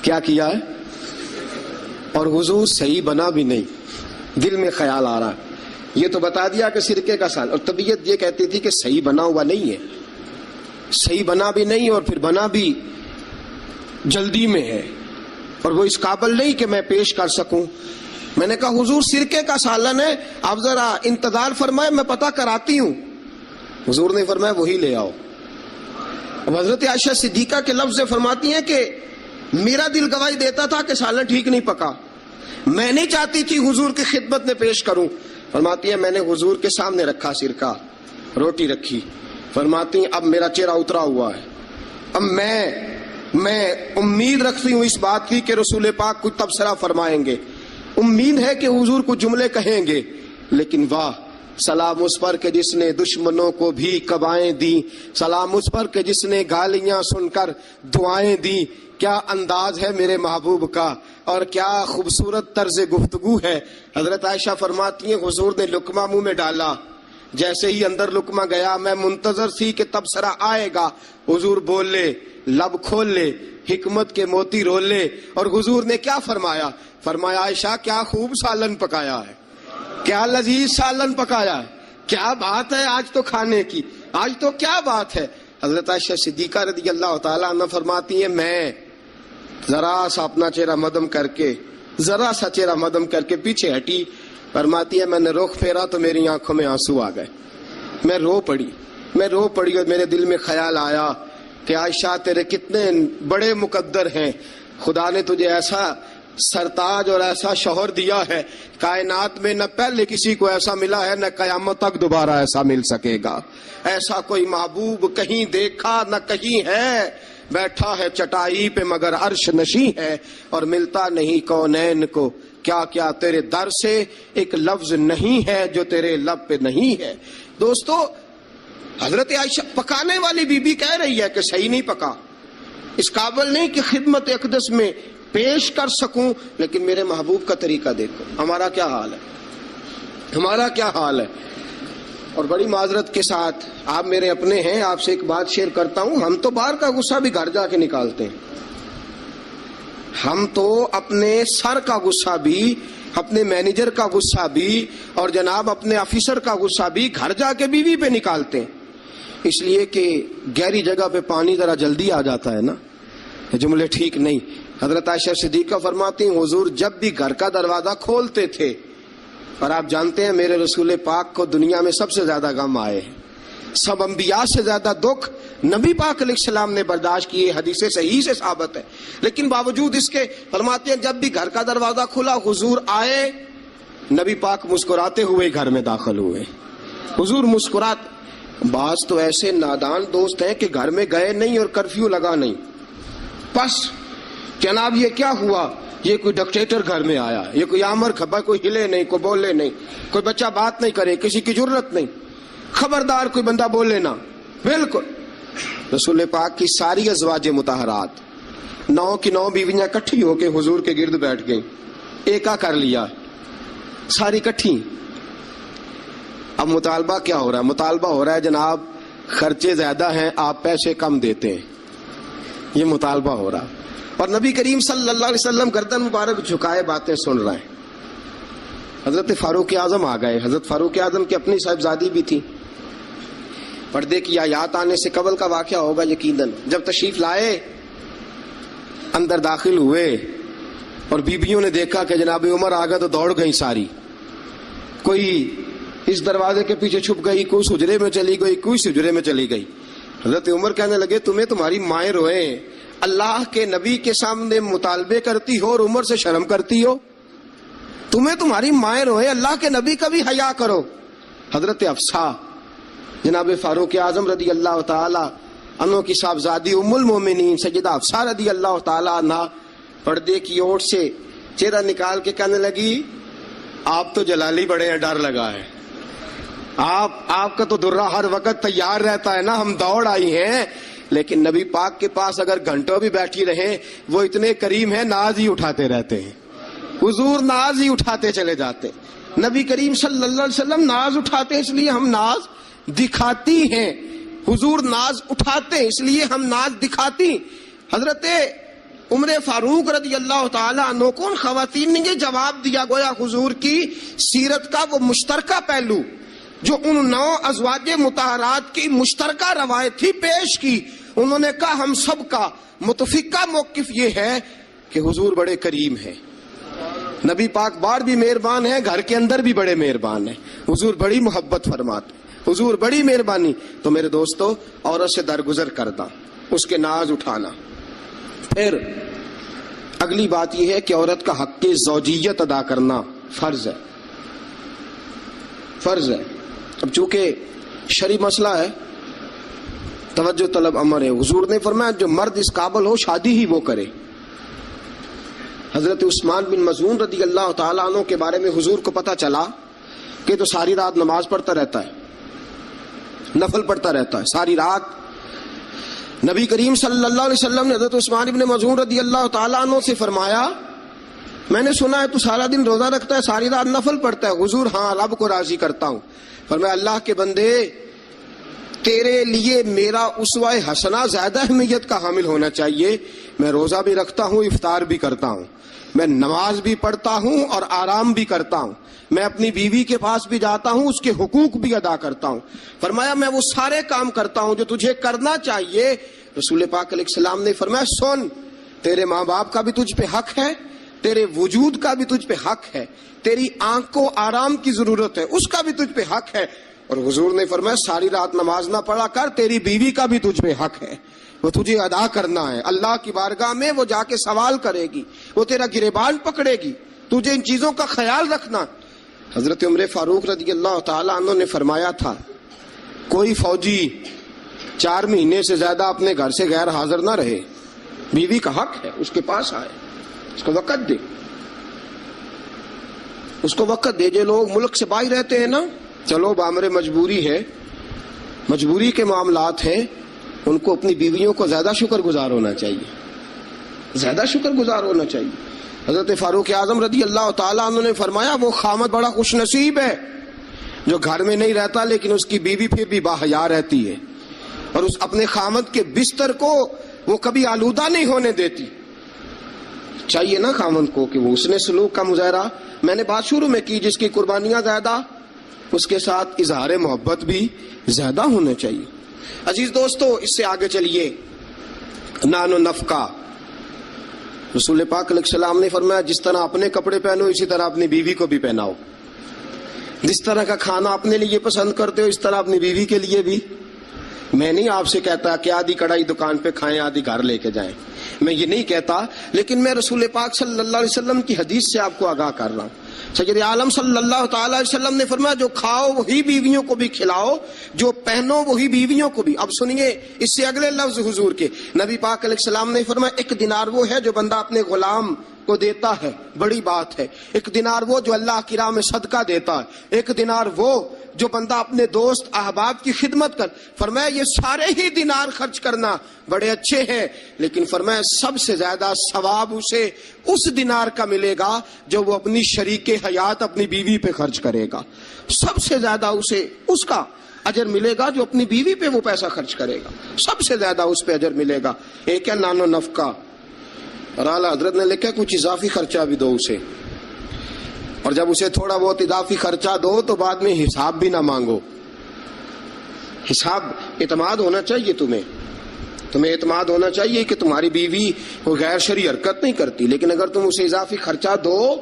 کیا کیا ہے؟ اور حضور صحیح بنا بھی نہیں، دل میں خیال آ رہا، یہ تو بتا دیا کہ سرکے کا سالن، اور طبیعت یہ کہتی تھی کہ صحیح بنا ہوا نہیں ہے، صحیح بنا بھی نہیں، اور پھر بنا بھی جلدی میں ہے، اور وہ اس قابل نہیں کہ میں پیش کر سکوں۔ میں نے کہا حضور سرکے کا سالن ہے، آپ ذرا انتظار فرمائے میں پتہ کراتی ہوں۔ حضور نے فرمایا وہی لے آؤ۔ اب حضرت عائشہ صدیقہ کے لفظ سے فرماتی ہیں کہ میرا دل گواہی دیتا تھا کہ سالن ٹھیک نہیں پکا، میں نہیں چاہتی تھی حضور کی خدمت میں پیش کروں، فرماتی ہے میں نے حضور کے سامنے رکھا سرکہ، روٹی رکھی، فرماتی ہیں اب میرا چہرہ اترا ہوا ہے، اب میں امید رکھتی ہوں اس بات کی کہ رسول پاک کچھ تبصرہ فرمائیں گے، امید ہے کہ حضور کچھ جملے کہیں گے، لیکن واہ سلام اس پر کہ جس نے دشمنوں کو بھی قبائیں دی، سلام اس پر کہ جس نے گالیاں سن کر دعائیں دی، کیا انداز ہے میرے محبوب کا اور کیا خوبصورت طرز گفتگو ہے۔ حضرت عائشہ فرماتی ہیں حضور نے لقمہ منہ میں ڈالا، جیسے ہی اندر لقمہ گیا میں منتظر تھی کہ تبصرہ آئے گا، حضور بول لے، لب کھول لے، حکمت کے موتی رول لے، اور حضور نے کیا فرمایا؟ فرمایا عائشہ کیا خوب سالن پکایا ہے، کیا لذیذ سالن پکایا ہے، کیا بات ہے آج تو کھانے کی، آج تو کیا بات ہے۔ حضرت عائشہ صدیقہ رضی اللہ تعالیٰ عنہ فرماتی ہیں میں ذرا سا اپنا چہرہ مدم کر کے پیچھے ہٹی، فرماتی ہے میں نے رخ پھیرا تو میری آنکھوں میں آنسو آ گئے، میں رو پڑی اور میرے دل میں خیال آیا کہ عائشہ تیرے کتنے بڑے مقدر ہیں، خدا نے تجھے ایسا سرتاج اور ایسا شوہر دیا ہے، کائنات میں نہ پہلے کسی کو ایسا ملا ہے نہ قیامت تک دوبارہ ایسا مل سکے گا، ایسا کوئی محبوب کہیں دیکھا نہ کہیں ہے، بیٹھا ہے چٹائی پہ مگر عرش نشیں ہے، اور ملتا نہیں کونین کو، کیا کیا تیرے در سے ایک لفظ نہیں ہے جو تیرے لب پہ نہیں ہے۔ دوستو حضرت عائشہ پکانے والی بی بی کہہ رہی ہے کہ صحیح نہیں پکا، اس قابل نہیں کہ خدمت اقدس میں پیش کر سکوں، لیکن میرے محبوب کا طریقہ دیکھو، ہمارا کیا حال ہے۔ اور بڑی معذرت کے ساتھ آپ میرے اپنے ہیں، آپ سے ایک بات شیئر کرتا ہوں، ہم تو باہر کا غصہ بھی گھر جا کے نکالتے ہیں، ہم تو اپنے سر کا غصہ بھی، اپنے مینیجر کا غصہ بھی، اور جناب اپنے آفیسر کا غصہ بھی گھر جا کے بیوی پہ نکالتے ہیں، اس لیے کہ گہری جگہ پہ پانی ذرا جلدی آ جاتا ہے نا، جملے ٹھیک نہیں۔ حضرت عائشہ صدیقہ فرماتی ہیں حضور جب بھی گھر کا دروازہ کھولتے تھے، اور آپ جانتے ہیں میرے رسول پاک کو دنیا میں سب سے زیادہ غم آئے ہیں، سب انبیاء سے زیادہ دکھ نبی پاک علیہ السلام نے برداشت کیے، حدیث صحیح سے ثابت ہے، لیکن باوجود اس کے فرماتے ہیں جب بھی گھر کا دروازہ کھلا حضور آئے، نبی پاک مسکراتے ہوئے گھر میں داخل ہوئے، حضور مسکراتے۔ بعض تو ایسے نادان دوست ہیں کہ گھر میں گئے نہیں اور کرفیو لگا نہیں، بس جناب یہ کیا ہوا، یہ کوئی ڈکٹیٹر گھر میں آیا، یہ کوئی آمر کھپا، کوئی ہلے نہیں، کوئی بولے نہیں، کوئی بچہ بات نہیں کرے، کسی کی جرت نہیں، خبردار کوئی بندہ بولے نہ، بالکل۔ رسول پاک کی ساری ازواج مطہرات 9 کی 9 بیویاں کٹھی ہو کے حضور کے گرد بیٹھ گئیں، ایکا کر لیا، ساری کٹھی۔ اب مطالبہ کیا ہو رہا ہے؟ مطالبہ ہو رہا ہے جناب خرچے زیادہ ہیں، آپ پیسے کم دیتے ہیں، یہ مطالبہ ہو رہا ہے، اور نبی کریم صلی اللہ علیہ وسلم گردن مبارک جھکائے باتیں سن رہے ہیں۔ حضرت فاروق اعظم آ گئے، حضرت فاروق اعظم کی اپنی صاحبزادی بھی تھی، پردے کی آیات آنے سے قبل کا واقعہ ہوگا یقیناً۔ جب تشریف لائے اندر داخل ہوئے اور بیبیوں نے دیکھا کہ جناب عمر آ گئے تو دوڑ گئی ساری، کوئی اس دروازے کے پیچھے چھپ گئی، کوئی حجرے میں چلی گئی، کوئی حجرے میں چلی گئی۔ حضرت عمر کہنے لگے تمہیں تمہاری مائیں روئیں، اللہ کے نبی کے سامنے مطالبے کرتی ہو اور عمر سے شرم کرتی ہو، تمہیں تمہاری مائیں روئیں، اللہ کے نبی کا بھی حیا کرو۔ حضرت حفصہ جناب فاروق اعظم رضی اللہ تعالی عنہ کی صاحبزادی ام المومنین سیدہ حفصہ رضی اللہ تعالی عنہ پردے کی اوٹ سے چہرہ نکال کے کہنے لگی آپ تو جلالی بڑے ہیں، ڈر لگا ہے، آپ کا تو درہ ہر وقت تیار رہتا ہے نا، ہم دوڑ آئی ہیں، لیکن نبی پاک کے پاس اگر گھنٹوں بھی بیٹھی رہیں وہ اتنے کریم ہیں، ناز ہی اٹھاتے رہتے ہیں، حضور ناز ہی اٹھاتے چلے جاتے، نبی کریم صلی اللہ علیہ وسلم ناز اٹھاتے اس لیے ہم ناز دکھاتی ہیں، حضور ناز اٹھاتے اس لیے ہم ناز دکھاتی۔ حضرت عمر فاروق رضی اللہ تعالی عنہ کو ان خواتین نے یہ جواب دیا، گویا حضور کی سیرت کا وہ مشترکہ پہلو جو ان 9 ازواج مطہرات کی مشترکہ روایت تھی پیش کی۔ انہوں نے کہا ہم سب کا متفقہ موقف یہ ہے کہ حضور بڑے کریم ہیں، نبی پاک باہر بھی مہربان ہیں، گھر کے اندر بھی بڑے مہربان ہیں، حضور بڑی محبت فرماتے، حضور بڑی مہربانی۔ تو میرے دوستو عورت سے درگزر کرنا، اس کے ناز اٹھانا۔ پھر اگلی بات یہ ہے کہ عورت کا حق زوجیت ادا کرنا فرض ہے۔ فرض ہے. اب چونکہ شرعی مسئلہ ہے توجہ طلب امر ہے. حضور نے فرمایا جو مرد اس قابل ہو شادی ہی وہ کرے. حضرت عثمان بن مظعون رضی اللہ تعالیٰ عنہ کے بارے میں حضور کو پتا چلا کہ تو ساری رات نماز پڑھتا رہتا ہے, نفل پڑھتا رہتا ہے ساری رات. نبی کریم صلی اللہ علیہ وسلم نے حضرت عثمان بن مظعون رضی اللہ تعالیٰ عنہ سے فرمایا میں نے سنا ہے تو سارا دن روزہ رکھتا ہے, ساری رات نفل پڑھتا ہے. حضور ہاں رب کو راضی کرتا ہوں. فرمایا اللہ کے بندے تیرے لیے میرا اسوہ حسنہ زیادہ اہمیت کا حامل ہونا چاہیے. میں روزہ بھی رکھتا ہوں, افطار بھی کرتا ہوں, میں نماز بھی پڑھتا ہوں اور آرام بھی کرتا ہوں, میں اپنی بیوی کے پاس بھی جاتا ہوں, اس کے حقوق بھی ادا کرتا ہوں. فرمایا میں وہ سارے کام کرتا ہوں جو تجھے کرنا چاہیے. رسول پاک علیہ السلام نے فرمایا سن, تیرے ماں باپ کا بھی تجھ پہ حق ہے, تیرے وجود کا بھی تجھ پہ حق ہے, تیری آنکھ کو آرام کی ضرورت ہے اس کا بھی تجھ پہ حق ہے. اور حضور نے فرمایا ساری رات نماز نہ پڑھا کر, تیری بیوی کا بھی تجھ پہ حق ہے, وہ تجھے ادا کرنا ہے. اللہ کی بارگاہ میں وہ جا کے سوال کرے گی, وہ تیرا گریبان پکڑے گی, تجھے ان چیزوں کا خیال رکھنا. حضرت عمر فاروق رضی اللہ تعالیٰ عنہ نے فرمایا تھا کوئی فوجی 4 مہینے سے زیادہ اپنے گھر سے غیر حاضر نہ رہے, بیوی کا حق ہے اس کے پاس آئے, اس کو وقت دے, اس کو وقت دے. جو لوگ ملک سے باہر رہتے ہیں نا, چلو بامر مجبوری ہے, مجبوری کے معاملات ہیں, ان کو اپنی بیویوں کو زیادہ شکر گزار ہونا چاہیے, زیادہ شکر گزار ہونا چاہیے. حضرت فاروق اعظم رضی اللہ تعالیٰ عنہ نے فرمایا وہ خامد بڑا خوش نصیب ہے جو گھر میں نہیں رہتا لیکن اس کی بیوی پھر بھی باحیا رہتی ہے اور اس اپنے خامد کے بستر کو وہ کبھی آلودہ نہیں ہونے دیتی. چاہیے نا خامد کو کہ وہ اس نے سلوک کا مظاہرہ, میں نے بات شروع میں کی, جس کی قربانیاں زیادہ اس کے ساتھ اظہار محبت بھی زیادہ ہونا چاہیے. عزیز دوستو اس سے آگے چلیے. نان و نفقہ, رسول پاک علیہ السلام نے فرمایا جس طرح اپنے کپڑے پہنو اسی طرح اپنی بیوی کو بھی پہناؤ, جس طرح کا کھانا اپنے لیے پسند کرتے ہو اس طرح اپنی بیوی کے لیے بھی. میں نہیں آپ سے کہتا کہ آدھی کڑھائی دکان پہ کھائیں آدھی گھر لے کے جائیں, میں یہ نہیں کہتا, لیکن میں رسول پاک صلی اللہ علیہ وسلم کی حدیث سے آپ کو آگاہ کر رہا ہوں. سید عالم صلی اللہ تعالی علیہ وسلم نے فرمایا جو کھاؤ وہی بیویوں کو بھی کھلاؤ, جو پہنو وہی بیویوں کو بھی. اب سنیے اس سے اگلے لفظ حضور کے, نبی پاک علیہ السلام نے فرمایا 1 دینار وہ ہے جو بندہ اپنے غلام کو دیتا ہے, بڑی بات ہے. 1 دینار وہ جو اللہ کی راہ میں صدقہ دیتا ہے. 1 دینار وہ جو بندہ اپنے دوست احباب کی خدمت کر. فرمایا یہ سارے ہی دینار خرچ کرنا بڑے اچھے ہیں, لیکن فرمایا سب سے زیادہ ثواب اسے اس دینار کا ملے گا جو وہ اپنی شریک حیات اپنی بیوی پہ خرچ کرے گا. سب سے زیادہ اسے اس کا اجر ملے گا جو اپنی بیوی پہ وہ پیسہ خرچ کرے گا, سب سے زیادہ اس پہ اجر ملے گا. ایک ہے نان و نفقہ, اور اعلیٰ حضرت نے لکھا کچھ اضافی خرچہ بھی دو اسے, اور جب اسے تھوڑا بہت اضافی خرچہ دو تو بعد میں حساب بھی نہ مانگو. حساب اعتماد ہونا چاہیے, تمہیں اعتماد ہونا چاہیے کہ تمہاری بیوی کوئی غیر شرعی حرکت نہیں کرتی, لیکن اگر تم اسے اضافی خرچہ دو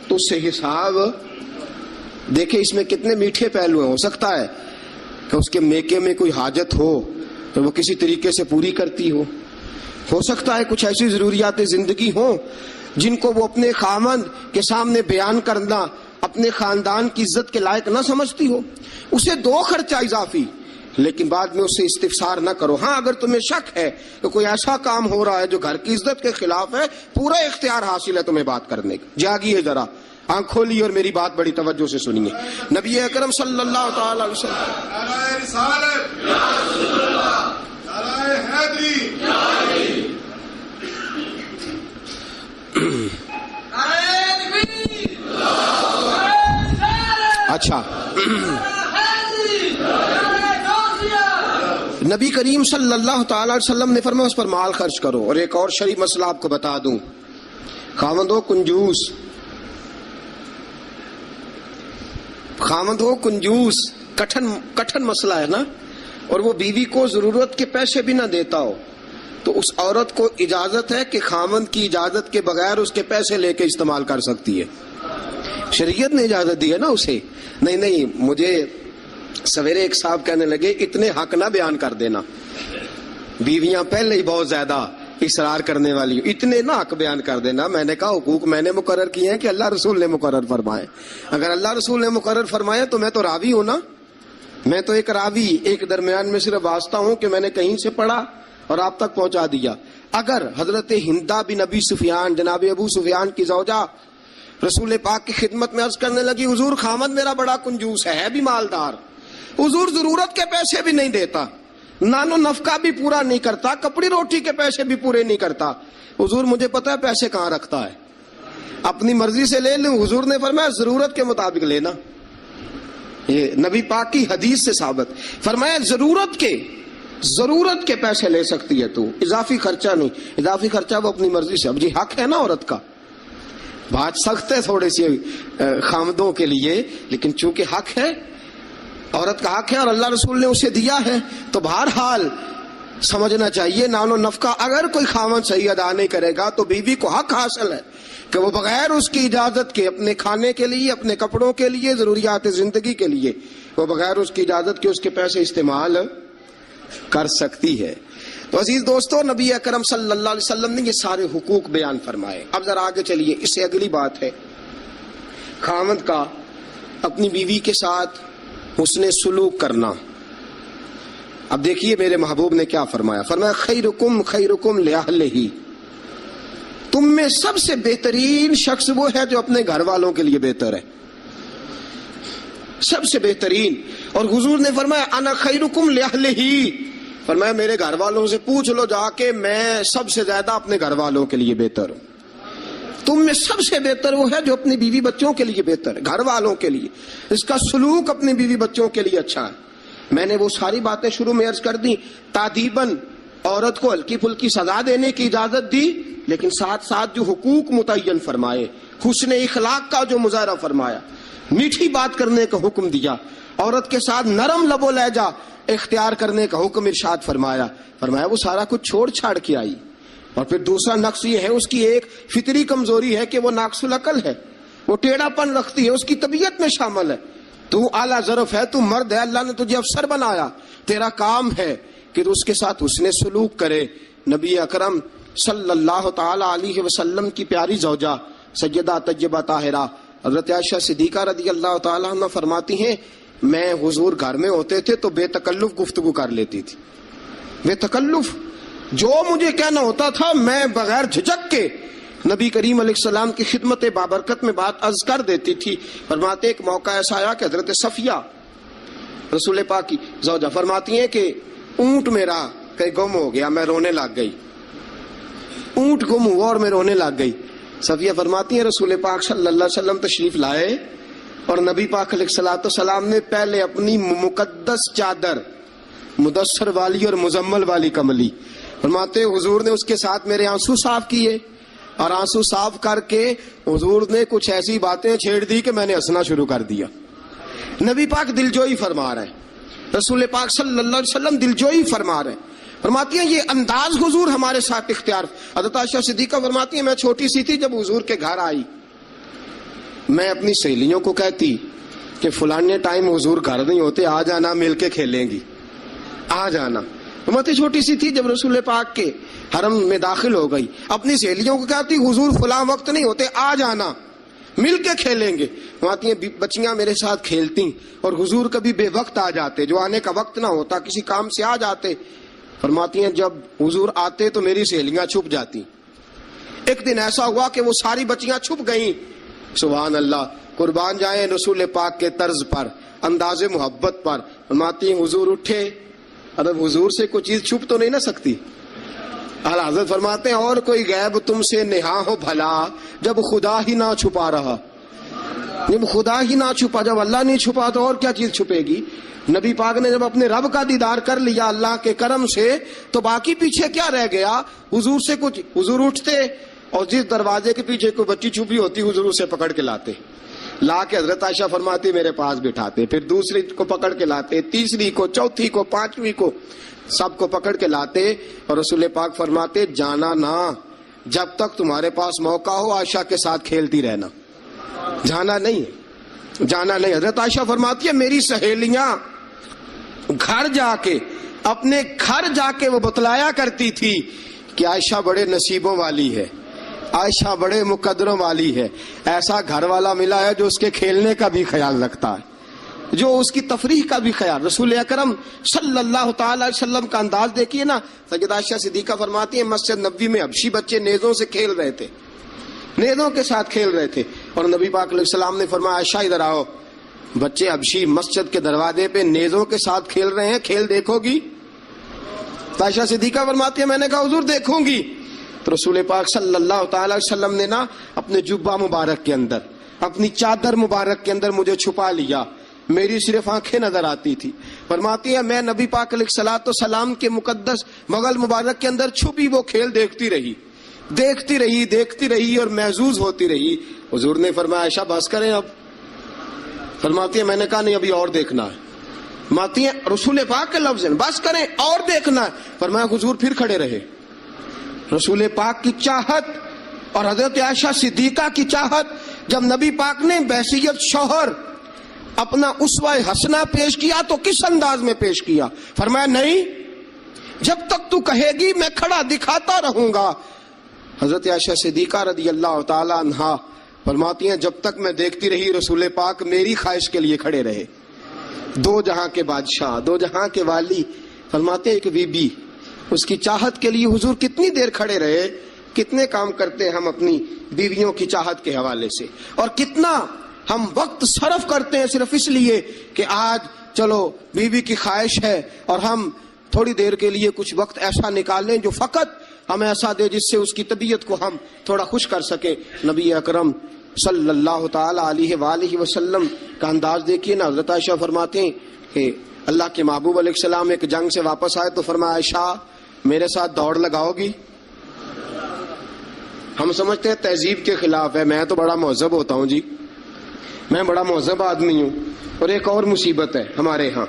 تو اس سے حساب دیکھیں. اس میں کتنے میٹھے پہلو ہیں. ہو سکتا ہے کہ اس کے میکے میں کوئی حاجت ہو تو وہ کسی طریقے سے پوری کرتی ہو سکتا ہے کچھ ایسی ضروریات زندگی ہوں جن کو وہ اپنے خامند کے سامنے بیان کرنا اپنے خاندان کی عزت کے لائق نہ سمجھتی ہو. اسے دو خرچہ اضافی, لیکن بعد میں اسے استفسار نہ کرو. ہاں اگر تمہیں شک ہے کہ کوئی ایسا کام ہو رہا ہے جو گھر کی عزت کے خلاف ہے, پورا اختیار حاصل ہے تمہیں بات کرنے کا. جاگیے ذرا, آنکھ کھولیے اور میری بات بڑی توجہ سے سنیے. نبی اکرم صلی اللہ تعالی علیہ اچھا نبی کریم صلی اللہ تعالی علیہ وسلم نے فرمایا اس پر مال خرچ کرو. اور ایک اور شرعی مسئلہ آپ کو بتا دوں, خاوند ہو کنجوس, کٹھن مسئلہ ہے نا, اور وہ بیوی کو ضرورت کے پیسے بھی نہ دیتا ہو, تو اس عورت کو اجازت ہے کہ خاوند کی اجازت کے بغیر اس کے پیسے لے کے استعمال کر سکتی ہے. شریعت نے اجازت دی ہے نا اسے. نہیں, مجھے سویرے ایک صاحب کہنے لگے اتنے حق نہ بیان کر دینا, بیویاں پہلے ہی بہت زیادہ اصرار کرنے والی ہوں. اتنے نہ حق بیان کر دینا. میں نے کہا حقوق میں نے مقرر کیے ہیں کہ اللہ رسول نے مقرر فرمائے. اگر اللہ رسول نے مقرر فرمایا تو میں تو راوی ہوں نا. میں تو ایک راوی، ایک درمیان میں صرف واسطہ ہوں کہ میں نے کہیں سے پڑھا اور آپ تک پہنچا دیا. اگر حضرت ہندا بن ابی سفیان، جناب ابو سفیان کی زوجہ، رسول پاک کی خدمت میں عرض کرنے لگی حضور خامد میرا بڑا کنجوس ہے بھی مالدار، حضور ضرورت کے پیسے بھی نہیں دیتا، نانو نفقہ بھی پورا نہیں کرتا، کپڑی روٹی کے پیسے بھی پورے نہیں کرتا، حضور مجھے پتا ہے پیسے کہاں رکھتا ہے، اپنی مرضی سے لے لوں. حضور نے فرمایا ضرورت کے مطابق لینا. یہ نبی پاک کی حدیث سے ثابت. فرمایا ضرورت کے پیسے لے سکتی ہے تو، اضافی خرچہ نہیں. اضافی خرچہ وہ اپنی مرضی سے. اب جی حق ہے نا عورت کا، بات سخت ہے تھوڑی سی خامدوں کے لیے، لیکن چونکہ حق ہے، عورت کا حق ہے اور اللہ رسول نے اسے دیا ہے، تو بہرحال سمجھنا چاہیے نان و نفقہ اگر کوئی خامد صحیح ادا نہیں کرے گا تو بیوی کو حق حاصل ہے کہ وہ بغیر اس کی اجازت کے اپنے کھانے کے لیے، اپنے کپڑوں کے لیے، ضروریات زندگی کے لیے، وہ بغیر اس کی اجازت کے اس کے پیسے استعمال کر سکتی ہے. تو عزیز دوستو، نبی اکرم صلی اللہ علیہ وسلم نے یہ سارے حقوق بیان فرمائے. اب ذرا آگے چلیے، اس سے اگلی بات ہے خامد کا اپنی بیوی کے ساتھ حسن سلوک کرنا. اب دیکھیے میرے محبوب نے کیا فرمایا. فرمایا خیرکم لأہلہ، تم میں سب سے بہترین شخص وہ ہے جو اپنے گھر والوں کے لیے بہتر ہے، سب سے بہترین. اور حضور نے فرمایا انا خیرکم لأہلہ، فرمایا میرے گھر والوں سے پوچھ لو جا کے، میں سب سے زیادہ اپنے گھر والوں کے لیے بہتر ہوں. تم میں سب سے بہتر وہ ہے جو اپنی بیوی بچوں کے لیے بہتر ہے، گھر والوں کے لیے، اس کا سلوک اپنی بیوی بچوں کے لیے اچھا ہے. میں نے وہ ساری باتیں شروع میں عرض کر دی. تادیباً عورت کو ہلکی پھلکی سزا دینے کی اجازت دی، لیکن ساتھ ساتھ جو حقوق متعین فرمائے، حسن اخلاق کا جو مظاہرہ فرمایا، میٹھی بات کرنے کا حکم دیا، عورت کے ساتھ نرم لب و لہجہ اختیار کرنے کا حکم ارشاد فرمایا. فرمایا وہ سارا کچھ چھوڑ چھاڑ کے آئی. اور پھر دوسرا نقص یہ ہے، اس کی ایک فطری کمزوری ہے کہ وہ ناقص العقل ہے، وہ ٹیڑھا پن رکھتی ہے، اس کی طبیعت میں شامل ہے. تو اعلیٰ ظرف ہے، تو مرد ہے، اللہ نے تجھے افسر بنایا، تیرا کام ہے کہ تو اس کے ساتھ حسن سلوک کرے. نبی اکرم صلی اللہ تعالی علیہ وسلم کی پیاری زوجہ سیدہ طیبہ طاہرہ حضرت عائشہ صدیقہ رضی اللہ تعالی عنہ فرماتی ہیں میں حضور گھر میں ہوتے تھے تو بے تکلف گفتگو کر لیتی تھی. بے تکلف، جو مجھے کہنا ہوتا تھا میں بغیر جھجک کے نبی کریم علیہ السلام کی خدمت بابرکت میں بات عرض کر دیتی تھی. فرماتے ایک موقع ایسا آیا کہ حضرت صفیہ رسول پاک کی زوجہ فرماتی ہیں کہ اونٹ میرا کہیں گم ہو گیا، میں رونے لگ گئی. اونٹ گم ہوا اور میں رونے لگ گئی. صفیہ فرماتی ہیں رسول پاک صلی اللہ علیہ وسلم تشریف لائے اور نبی پاک علیہ الصلوۃ والسلام نے پہلے اپنی مقدس چادر مدثر والی اور مزمل والی کملی، فرماتے حضور نے اس کے ساتھ میرے آنسو صاف کیے اور آنسو صاف کر کے حضور نے کچھ ایسی باتیں چھیڑ دی کہ میں نے ہنسنا شروع کر دیا. نبی پاک دلجوئی فرما رہے ہیں، رسول پاک صلی اللہ علیہ وسلم دلجوئی فرما رہے ہیں. فرماتی ہیں یہ انداز حضور ہمارے ساتھ اختیار. حضرت عائشہ صدیقہ فرماتی ہیں میں چھوٹی سی تھی جب حضور کے گھر آئی، میں اپنی سہیلیوں کو کہتی کہ فلانے ٹائم حضور گھر نہیں ہوتے، آ جانا مل کے کھیلیں گی، آ جانا. فرماتی چھوٹی سی تھی جب رسول پاک کے حرم میں داخل ہو گئی، اپنی سہیلیوں کو کہتی حضور فلاں وقت نہیں ہوتے، آ جانا مل کے کھیلیں گے. فرماتی ہیں بچیاں میرے ساتھ کھیلتی اور حضور کبھی بے وقت آ جاتے، جو آنے کا وقت نہ ہوتا کسی کام سے آ جاتے. فرماتی ہیں جب حضور آتے تو میری سہیلیاں چھپ جاتی. ایک دن ایسا ہوا کہ وہ ساری بچیاں چھپ گئیں. سبحان اللہ، قربان جائیں رسول پاک کے طرز پر، انداز محبت پر. فرماتی ہیں حضور اٹھے، اب حضور سے کوئی چیز چھپ تو نہیں نہ سکتی. اعلیٰ حضرت فرماتے ہیں اور کوئی غیب تم سے نہا ہو بھلا جب خدا ہی نہ چھپا رہا. جب خدا ہی نہ چھپا، جب اللہ نہیں چھپا تو اور کیا چیز چھپے گی. نبی پاک نے جب اپنے رب کا دیدار کر لیا اللہ کے کرم سے تو باقی پیچھے کیا رہ گیا. حضور سے کچھ، حضور اٹھتے اور جس دروازے کے پیچھے کوئی بچی چھپی ہوتی حضور اسے پکڑ کے لاتے، لا کے حضرت عائشہ فرماتی میرے پاس بٹھاتے، پھر دوسری کو پکڑ کے لاتے، تیسری کو، چوتھی کو، پانچویں کو، سب کو پکڑ کے لاتے. اور رسول پاک فرماتے جانا نہ، جب تک تمہارے پاس موقع ہو عائشہ کے ساتھ کھیلتی رہنا، جانا نہیں، جانا نہیں. حضرت عائشہ فرماتی ہے میری سہیلیاں گھر جا کے، اپنے گھر جا کے وہ بتلایا کرتی تھی کہ عائشہ بڑے نصیبوں والی ہے، عائشہ بڑے مقدروں والی ہے، ایسا گھر والا ملا ہے جو اس کے کھیلنے کا بھی خیال رکھتا ہے، جو اس کی تفریح کا بھی خیال۔ رسول اکرم صلی اللہ تعالی علیہ وسلم کا انداز دیکھیے نا۔ سیدہ عائشہ صدیقہ فرماتی ہیں مسجد نبوی میں حبشی بچے نیزوں سے کھیل رہے تھے، نیزوں کے ساتھ کھیل رہے تھے، اور نبی پاک علیہ السلام نے فرمایا عائشہ ادھر آؤ، بچے حبشی مسجد کے دروازے پہ نیزوں کے ساتھ کھیل رہے ہیں، کھیل دیکھو گی؟ تو عائشہ صدیقہ فرماتی ہے میں نے کہا حضور دیکھوں گی۔ تو رسول پاک صلی اللہ تعالی علیہ وسلم نے نا اپنے جبہ مبارک کے اندر، اپنی چادر مبارک کے اندر مجھے چھپا لیا، میری صرف آنکھیں نظر آتی تھی۔ فرماتی ہے میں نبی پاک علیہ الصلوۃ والسلام کے مقدس بغل مبارک کے اندر چھپی وہ کھیل دیکھتی رہی، دیکھتی رہی، دیکھتی رہی اور محظوظ ہوتی رہی۔ حضور نے فرمایا عائشہ بس کریں اب۔ فرماتی ہے میں نے کہا نہیں ابھی اور دیکھنا ہے۔ فرماتی ہیں رسول پاک کے لفظ ہیں بس کریں اور دیکھنا ہے۔ فرمایا حضور پھر کھڑے رہے۔ رسول پاک کی چاہت اور حضرت عائشہ صدیقہ کی چاہت، جب نبی پاک نے بحیثیت شوہر اپنا اسوہ حسنہ پیش کیا تو کس انداز میں پیش کیا؟ فرمایا نہیں جب تک تو کہے گی میں کھڑا دکھاتا رہوں گا۔ حضرت عائشہ صدیقہ رضی اللہ تعالی عنہا فرماتی ہیں جب تک میں دیکھتی رہی رسول پاک میری خواہش کے لیے کھڑے رہے۔ دو جہاں کے بادشاہ، دو جہاں کے والی، فرماتے ہیں ایک بی بی اس کی چاہت کے لیے حضور کتنی دیر کھڑے رہے۔ کتنے کام کرتے ہیں ہم اپنی بیویوں کی چاہت کے حوالے سے، اور کتنا ہم وقت صرف کرتے ہیں صرف اس لیے کہ آج چلو بیوی کی خواہش ہے اور ہم تھوڑی دیر کے لیے کچھ وقت ایسا نکال لیں جو فقط ہمیں ایسا دے جس سے اس کی طبیعت کو ہم تھوڑا خوش کر سکیں۔ نبی اکرم صلی اللہ تعالی علیہ وآلہ وسلم کا انداز دیکھیے نا۔ حضرت عائشہ فرماتے ہیں کہ اللہ کے محبوب علیہ السلام ایک جنگ سے واپس آئے تو فرمایا عائشہ میرے ساتھ دوڑ لگاؤ گی؟ ہم سمجھتے ہیں تہذیب کے خلاف ہے، میں تو بڑا مہذب ہوتا ہوں جی، میں بڑا مہذب آدمی ہوں۔ اور ایک اور مصیبت ہے ہمارے ہاں،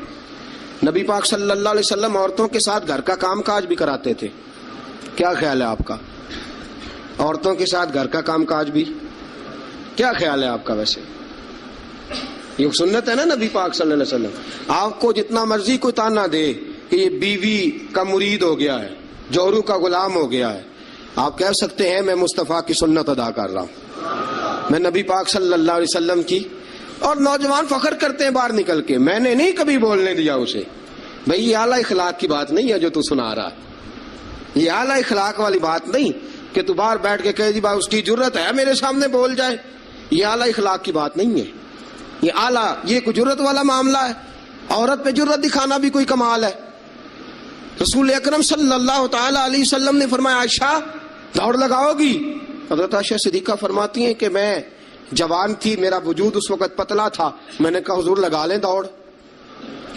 نبی پاک صلی اللہ علیہ وسلم عورتوں کے ساتھ گھر کا کام کاج بھی کراتے تھے۔ کیا خیال ہے آپ کا؟ عورتوں کے ساتھ گھر کا کام کاج بھی کیا خیال ہے آپ کا؟ ویسے یہ سنت ہے نا نبی پاک صلی اللہ علیہ وسلم۔ آپ کو جتنا مرضی کوئی تانا دے کہ یہ بیوی کا مرید ہو گیا ہے، جورو کا غلام ہو گیا ہے، آپ کہہ سکتے ہیں میں مصطفیٰ کی سنت ادا کر رہا ہوں، میں نبی پاک صلی اللہ علیہ وسلم کی۔ اور نوجوان فخر کرتے ہیں باہر نکل کے، میں نے نہیں کبھی بولنے دیا اسے۔ بھئی یہ اعلیٰ اخلاق کی بات نہیں ہے جو تو سنا رہا ہے، یہ اعلیٰ اخلاق والی بات نہیں کہ تو باہر بیٹھ کے کہے جی بھائی اس کی جرت ہے میرے سامنے بول جائے، یہ اعلیٰ اخلاق کی بات نہیں ہے، یہ اعلیٰ، یہ کوئی جرت والا معاملہ ہے۔ عورت پہ جرت دکھانا بھی کوئی کمال ہے۔ رسول اکرم صلی اللہ تعالی علیہ وسلم نے فرمایا عائشہ دوڑ لگاؤ گی؟ حضرت عائشہ صدیقہ فرماتی ہیں کہ میں جوان تھی، میرا وجود اس وقت پتلا تھا، میں نے کہا حضور لگا لیں دوڑ۔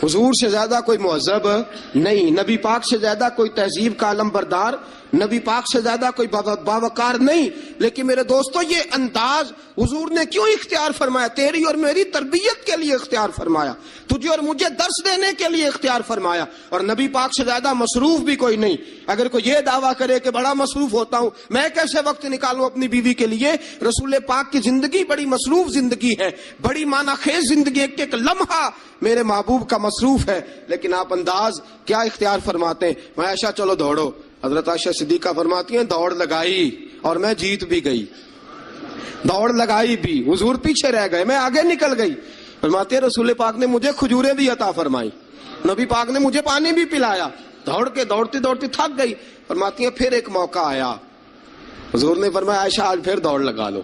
حضور سے زیادہ کوئی مہذب نہیں، نبی پاک سے زیادہ کوئی تہذیب کا علم بردار، نبی پاک سے زیادہ کوئی باوقار نہیں، لیکن میرے دوستو یہ انداز حضور نے کیوں اختیار فرمایا؟ تیری اور میری تربیت کے لیے اختیار فرمایا، تجھے اور مجھے درس دینے کے لیے اختیار فرمایا۔ اور نبی پاک سے زیادہ مصروف بھی کوئی نہیں۔ اگر کوئی یہ دعویٰ کرے کہ بڑا مصروف ہوتا ہوں، میں کیسے وقت نکالوں اپنی بیوی کے لیے؟ رسول پاک کی زندگی بڑی مصروف زندگی ہے، بڑی معنی خیز زندگی، ایک ایک لمحہ میرے محبوب کا مصروف ہے، لیکن آپ انداز کیا اختیار فرماتے ہیں؟ میں عائشہ چلو دوڑو۔ حضرت عائشہ صدیقہ فرماتی ہیں دوڑ لگائی اور میں جیت بھی گئی، دوڑ لگائی بھی، حضور پیچھے رہ گئے، میں آگے نکل گئی۔ فرماتے ہیں رسول پاک نے مجھے کھجوریں بھی عطا فرمائی، نبی پاک نے مجھے پانی بھی پلایا، دوڑ کے دوڑتی دوڑتی تھک گئی۔ فرماتی ہیں پھر ایک موقع آیا، حضور نے فرمایا عائشہ آج پھر دوڑ لگا لو۔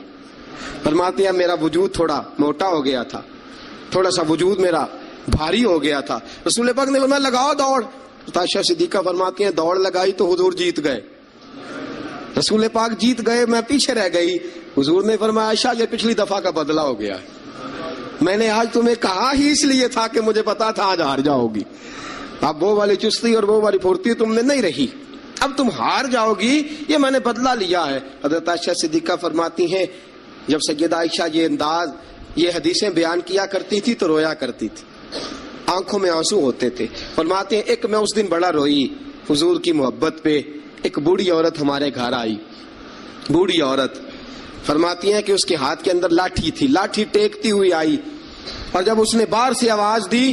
فرماتی ہیں میرا وجود تھوڑا موٹا ہو گیا تھا، تھوڑا سا وجود میرا بھاری ہو گیا تھا، رسول پاک نے فرمایا لگاؤ دوڑ۔ عائشہ صدیقہ فرماتی ہیں دوڑ لگائی تو حضور جیت گئے، رسول پاک جیت گئے، میں پیچھے رہ گئی۔ حضور نے فرمایا عائشہ یہ پچھلی دفعہ کا بدلہ ہو گیا ہے، میں نے آج تمہیں کہا ہی اس لیے تھا کہ مجھے پتا تھا آج ہار جاؤ گی، اب وہ والی چستی اور وہ والی پھرتی تم میں نہیں رہی، اب تم ہار جاؤ گی، یہ میں نے بدلہ لیا ہے۔ حضرت عائشہ صدیقہ فرماتی ہیں جب سیدہ عائشہ یہ انداز، یہ حدیثیں بیان کیا کرتی تھی تو رویا کرتی تھی، آنکھوں میں آنسو ہوتے تھے۔ فرماتے ہیں ایک میں اس دن بڑا روئی حضور کی محبت پہ، ایک بوڑھی عورت ہمارے گھر آئی، بوڑھی عورت، فرماتی ہیں کہ اس کے ہاتھ کے اندر لاٹھی تھی، لاٹھی ٹیکتی ہوئی آئی، اور جب اس نے باہر سے آواز دی،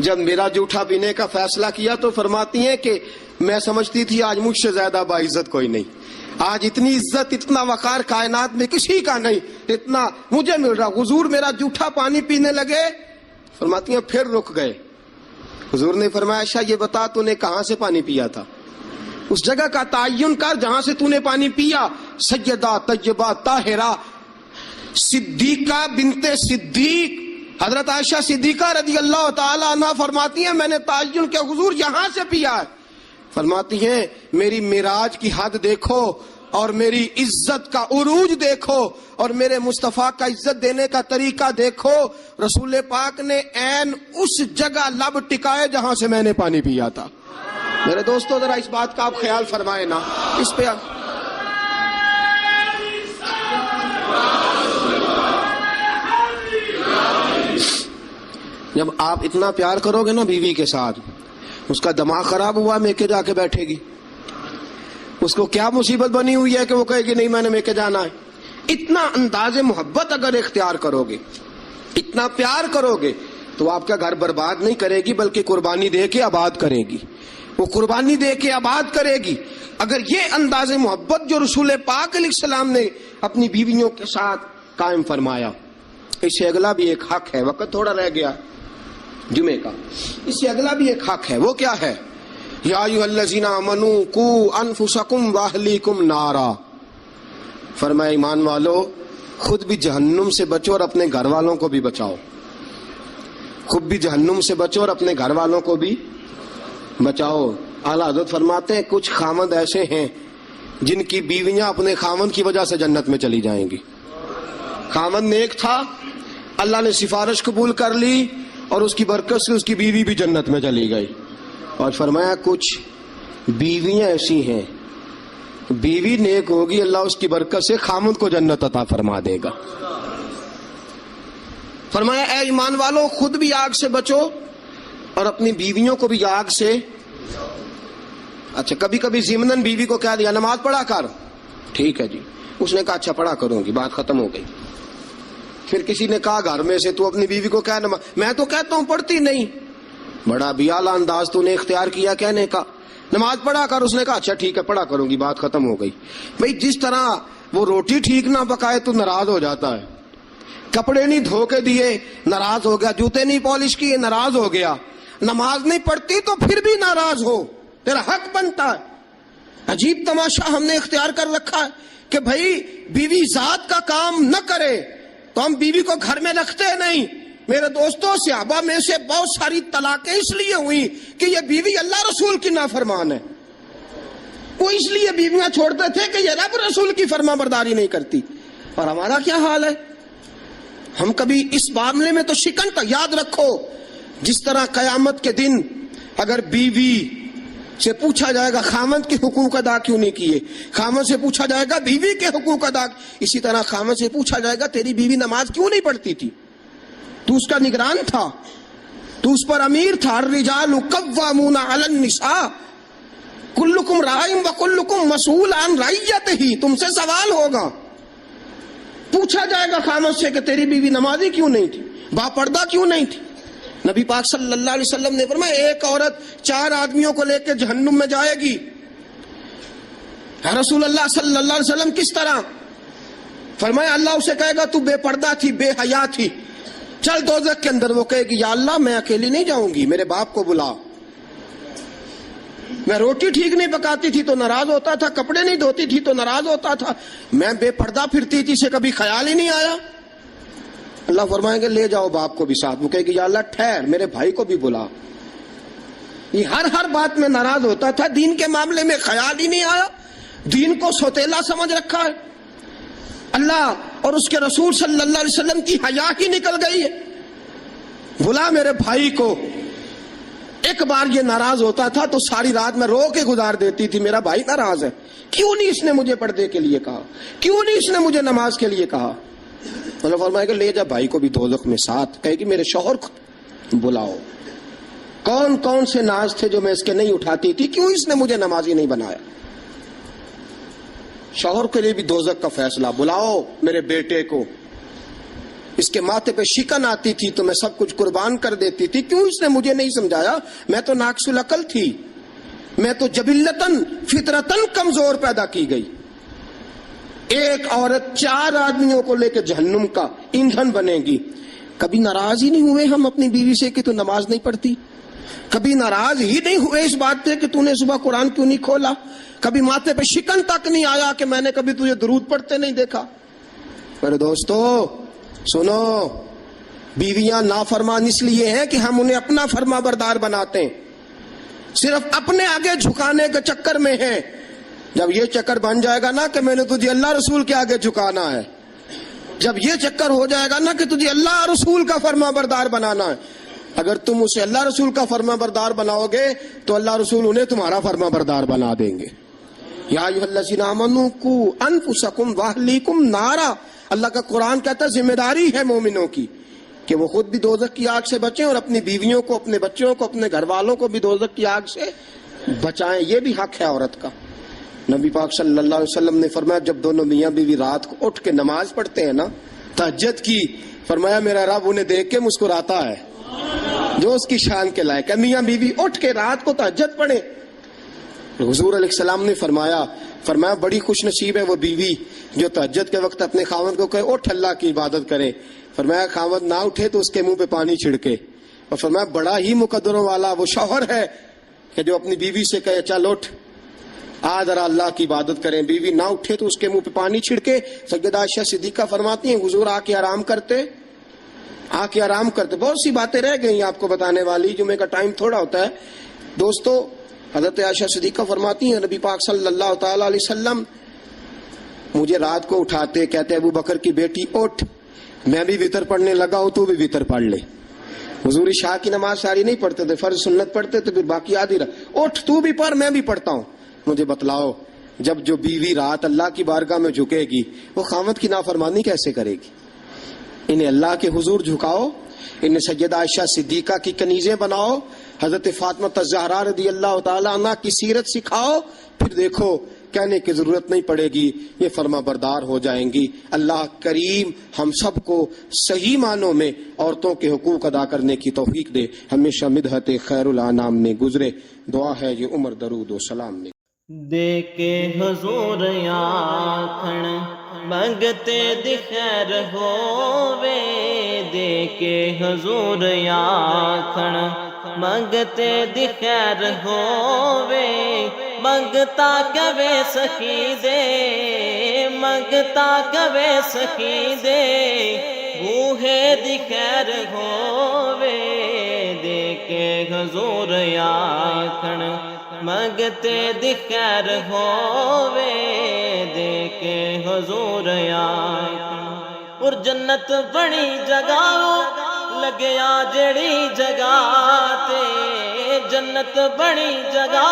جب میرا جوٹا پینے کا فیصلہ کیا تو فرماتی ہیں کہ میں سمجھتی تھی آج مجھ سے زیادہ باعزت کوئی نہیں، آج اتنی عزت اتنا وقار کائنات میں کسی کا نہیں اتنا مجھے مل رہا۔ حضور میرا جوٹا پانی پینے لگے، فرماتی ہیں پھر رک گئے۔ حضور نے فرمایا اچھا یہ بتا تو نے کہاں سے پانی پیا تھا، اس جگہ کا تعین کر جہاں سے تو نے پانی پیا۔ سیدہ طیبہ طاہرہ صدیقہ بنت صدیق حضرت عائشہ صدیقہ رضی اللہ تعالی عنہ فرماتی ہیں میں نے تعین کیا حضور یہاں سے پیا ہے۔ فرماتی ہیں میری معراج کی حد دیکھو اور میری عزت کا عروج دیکھو اور میرے مصطفیٰ کا عزت دینے کا طریقہ دیکھو، رسول پاک نے عین اس جگہ لب ٹکائے جہاں سے میں نے پانی پیا تھا۔ میرے دوستو ذرا اس بات کا آپ خیال فرمائیں نا، اس پہ جب آپ اتنا پیار کرو گے نا بیوی کے ساتھ، اس کا دماغ خراب ہوا میکے جا کے بیٹھے گی، اس کو کیا مصیبت بنی ہوئی ہے کہ وہ کہے گی نہیں میں نے میکے جانا ہے۔ اتنا انداز محبت اگر اختیار کرو گے، اتنا پیار کرو گے تو آپ کا گھر برباد نہیں کرے گی بلکہ قربانی دے کے آباد کرے گی، وہ قربانی دے کے آباد کرے گی۔ اگر یہ انداز محبت جو رسول پاک علیہ السلام نے اپنی بیویوں کے ساتھ قائم فرمایا، اس سے اگلا بھی ایک حق ہے، وقت تھوڑا رہ گیا جمعے کا، اس سے اگلا بھی ایک حق ہے، وہ کیا ہے؟ یا ایھا الذین آمنوا قوا انفسکم واہلیکم نارا، فرمایا ایمان والو خود بھی جہنم سے بچو اور اپنے گھر والوں کو بھی بچاؤ، خود بھی جہنم سے بچو اور اپنے گھر والوں کو بھی بچاؤ۔ اعلیٰ حضرت فرماتے ہیں کچھ خامند ایسے ہیں جن کی بیویاں اپنے خامند کی وجہ سے جنت میں چلی جائیں گی۔ خامند نیک تھا، اللہ نے سفارش قبول کر لی اور اس کی برکت سے اس کی بیوی بھی جنت میں چلی گئی۔ اور فرمایا کچھ بیویاں ایسی ہیں بیوی نیک ہوگی اللہ اس کی برکت سے خامند کو جنت عطا فرما دے گا۔ فرمایا اے ایمان والو خود بھی آگ سے بچو اور اپنی بیویوں کو بھی آگ سے۔ اچھا کبھی کبھی ضمناً بیوی کو کہہ دیا نماز پڑھا کر، ٹھیک ہے جی، اس نے کہا اچھا پڑھا کروں گی، بات ختم ہو گئی۔ پھر کسی نے کہا گھر میں سے تو اپنی بیوی کو کہہ نماز، میں تو کہتا ہوں پڑھتی نہیں، بڑا بھی اعلیٰ انداز تو نے اختیار کیا کہنے کا، نماز پڑھا کر، اس نے کہا اچھا ٹھیک ہے پڑھا کروں گی، بات ختم ہو گئی۔ بھئی جس طرح وہ روٹی ٹھیک نہ پکائے تو ناراض ہو جاتا ہے، کپڑے نہیں دھو کے دیے ناراض ہو گیا، جوتے نہیں پالش کیے ناراض ہو گیا، نماز نہیں پڑھتی تو پھر بھی ناراض ہو، تیرا حق بنتا ہے۔ عجیب تماشا ہم نے اختیار کر رکھا ہے کہ بھائی بیوی ذات کا کام نہ کرے تو ہم بیوی کو گھر میں رکھتے نہیں۔ میرے دوستوں صحابہ میں سے بہت ساری طلاقیں اس لیے ہوئی کہ یہ بیوی اللہ رسول کی نافرمان ہے، وہ اس لیے بیویاں چھوڑتے تھے کہ یہ رب رسول کی فرما برداری نہیں کرتی۔ اور ہمارا کیا حال ہے؟ ہم کبھی اس معاملے میں تو شکن تھا۔ یاد رکھو جس طرح قیامت کے دن اگر بیوی سے پوچھا جائے گا خامند کے حقوق ادا کیوں نہیں کیے، خامند سے پوچھا جائے گا بیوی کے حقوق ادا، اسی طرح خامند سے پوچھا جائے گا تیری بیوی نماز کیوں نہیں پڑھتی تھی، تو اس کا نگران تھا، تو اس پر امیر تھا۔ الرجال قوامون علی النساء کلکم راع وکلکم مسئول عن رعیتہ، تم سے سوال ہوگا، پوچھا جائے گا خامند سے کہ تیری بیوی نمازی کیوں نہیں تھی، با پردہ کیوں نہیں تھی۔ نبی پاک صلی اللہ علیہ وسلم نے فرمایا ایک عورت 4 آدمیوں کو لے کے جہنم میں جائے گی۔ رسول اللہ صلی اللہ علیہ وسلم کس طرح؟ فرمایا اللہ اسے کہے گا تو بے پردہ تھی، بے حیا تھی، چل دوزخ کے اندر۔ وہ کہے گی یا اللہ میں اکیلی نہیں جاؤں گی، میرے باپ کو بلا، میں روٹی ٹھیک نہیں پکاتی تھی تو ناراض ہوتا تھا، کپڑے نہیں دھوتی تھی تو ناراض ہوتا تھا، میں بے پردہ پھرتی تھی، اسے کبھی خیال ہی نہیں آیا۔ اللہ فرمائیں گے لے جاؤ باپ کو بھی ساتھ۔ وہ کہے گی یا اللہ ٹھہر میرے بھائی کو بھی بلا۔ یہ ہر بات میں ناراض ہوتا تھا، دین کے معاملے میں خیال ہی نہیں آیا، دین کو سوتیلا سمجھ رکھا ہے۔ اللہ اور اس کے رسول صلی اللہ علیہ وسلم کی حیا ہی نکل گئی ہے۔ بلا میرے بھائی کو۔ ایک بار یہ ناراض ہوتا تھا تو ساری رات میں رو کے گزار دیتی تھی، میرا بھائی ناراض ہے، کیوں نہیں اس نے مجھے پردے کے لیے کہا، کیوں نہیں اس نے مجھے نماز کے لیے کہا۔ اللہ فرمائے گا لے جا بھائی کو بھی دوزخ میں ساتھ۔ کہے گی میرے شوہر کو بلاؤ، کون کون سے ناز تھے جو میں اس کے نہیں اٹھاتی تھی، کیوں اس نے مجھے نمازی نہیں بنایا۔ شوہر کے لیے بھی دوزخ کا فیصلہ، بلاؤ میرے بیٹے کو، اس کے ماتھے پہ شکن آتی تھی تو میں سب کچھ قربان کر دیتی تھی. کیوں اس نے مجھے نہیں سمجھایا؟ میں تو ناقص العقل تھی، میں تو جبلتاً فطرتاً کمزور پیدا کی گئی. ایک عورت 4 آدمیوں کو لے کے جہنم کا ایندھن بنے گی. کبھی ناراض ہی نہیں ہوئے ہم اپنی بیوی سے کہ تو نماز نہیں پڑھتی؟ کبھی ناراض ہی نہیں ہوئے اس بات پہ کہ تو نے صبح قرآن کیوں نہیں کھولا؟ کبھی ماتھے پہ شکن تک نہیں آیا کہ میں نے کبھی تجھے درود پڑھتے نہیں دیکھا؟ میرے دوستو سنو، بیویاں نافرمان اس لیے ہیں کہ ہم انہیں اپنا فرما بردار بناتے ہیں، صرف اپنے آگے جھکانے کے چکر میں ہیں. جب یہ چکر بن جائے گا نا کہ میں نے تجھے اللہ رسول کے آگے جھکانا ہے، جب یہ چکر ہو جائے گا نا کہ تجھے اللہ رسول کا فرما بردار بنانا ہے، اگر تم اسے اللہ رسول کا فرما بردار بناؤ گے تو اللہ رسول انہیں تمہارا فرما بردار بنا دیں گے. یا ایھا الذین آمنوا قوا انفسکم واہلیکم نارا. اللہ کا قرآن کہتا ہے ذمہ داری ہے مومنوں کی کہ وہ خود بھی دوزخ کی آگ سے بچیں اور اپنی بیویوں کو، اپنے بچوں کو، اپنے گھر والوں کو بھی دوزخ کی آگ سے بچائیں. یہ بھی حق ہے عورت کا. نبی پاک صلی اللہ علیہ وسلم نے فرمایا جب دونوں میاں بیوی رات کو اٹھ کے نماز پڑھتے ہیں نا تہجد کی، فرمایا میرا رب انہیں دیکھ کے مسکراتا ہے جو اس کی شان کے لائق ہے. میاں بیوی اٹھ کے رات کو تہجد پڑھے. حضور علیہ السلام نے فرمایا بڑی خوش نصیب ہے وہ بیوی جو تہجد کے وقت اپنے خاوند کو کہے اٹھ اللہ کی عبادت کرے. فرمایا خاوند نہ اٹھے تو اس کے منہ پہ پانی چھڑکے. اور فرمایا بڑا ہی مقدروں والا وہ شوہر ہے کہ جو اپنی بیوی سے کہے چل اٹھ آج ذرا اللہ کی عبادت کریں. بیوی نہ اٹھے تو اس کے منہ پہ پانی چھڑکے. سیدہ عائشہ صدیقہ فرماتی ہیں حضور آ کے آرام کرتے. بہت سی باتیں رہ گئی آپ کو بتانے والی، جمعے کا ٹائم تھوڑا ہوتا ہے. دوستو حضرت عائشہ صدیقہ فرماتی ہیں نبی پاک صلی اللہ تعالی علیہ وسلم مجھے رات کو اٹھاتے، کہتے ابو بکر کی بیٹی اٹھ، میں بھی وتر پڑھنے لگا ہوں تو بھی وتر پڑھ لے. حضور عشاء کی نماز ساری نہیں پڑھتے تھے، فرض سنت پڑھتے تھے، پھر باقی آدھی رات اٹھ تو بھی پڑھ میں بھی پڑھتا ہوں. مجھے بتلاؤ جب جو بیوی رات اللہ کی بارگاہ میں جھکے گی وہ خاوند کی نافرمانی کیسے کرے گی؟ انہیں اللہ کے حضور جھکاؤ، انہیں سیدہ عائشہ صدیقہ کی کنیزیں بناؤ، حضرت فاطمہ الزہرا رضی اللہ تعالی عنہ کی سیرت سکھاؤ، پھر دیکھو کہنے کی ضرورت نہیں پڑے گی، یہ فرما بردار ہو جائیں گی. اللہ کریم ہم سب کو صحیح معنوں میں عورتوں کے حقوق ادا کرنے کی توفیق دے. ہمیشہ مدحت خیر الانام میں گزرے. دعا ہے یہ عمر درود و سلام میں دے کے حضور آکھن منگتے دی خیر ہووے. دے کے حضور آکھن منگتے دی خیر ہووے. منگتا کبے سخی دے، منگتا کبے سخی دے، بوہے دی خیر ہووے. دے کے حضور آکھن منگتے دی خیر ہووے. دے کے حضور آکھن اور جنت بڑی جگہ لگیا جڑی جگہ تے، جنت بڑی جگہ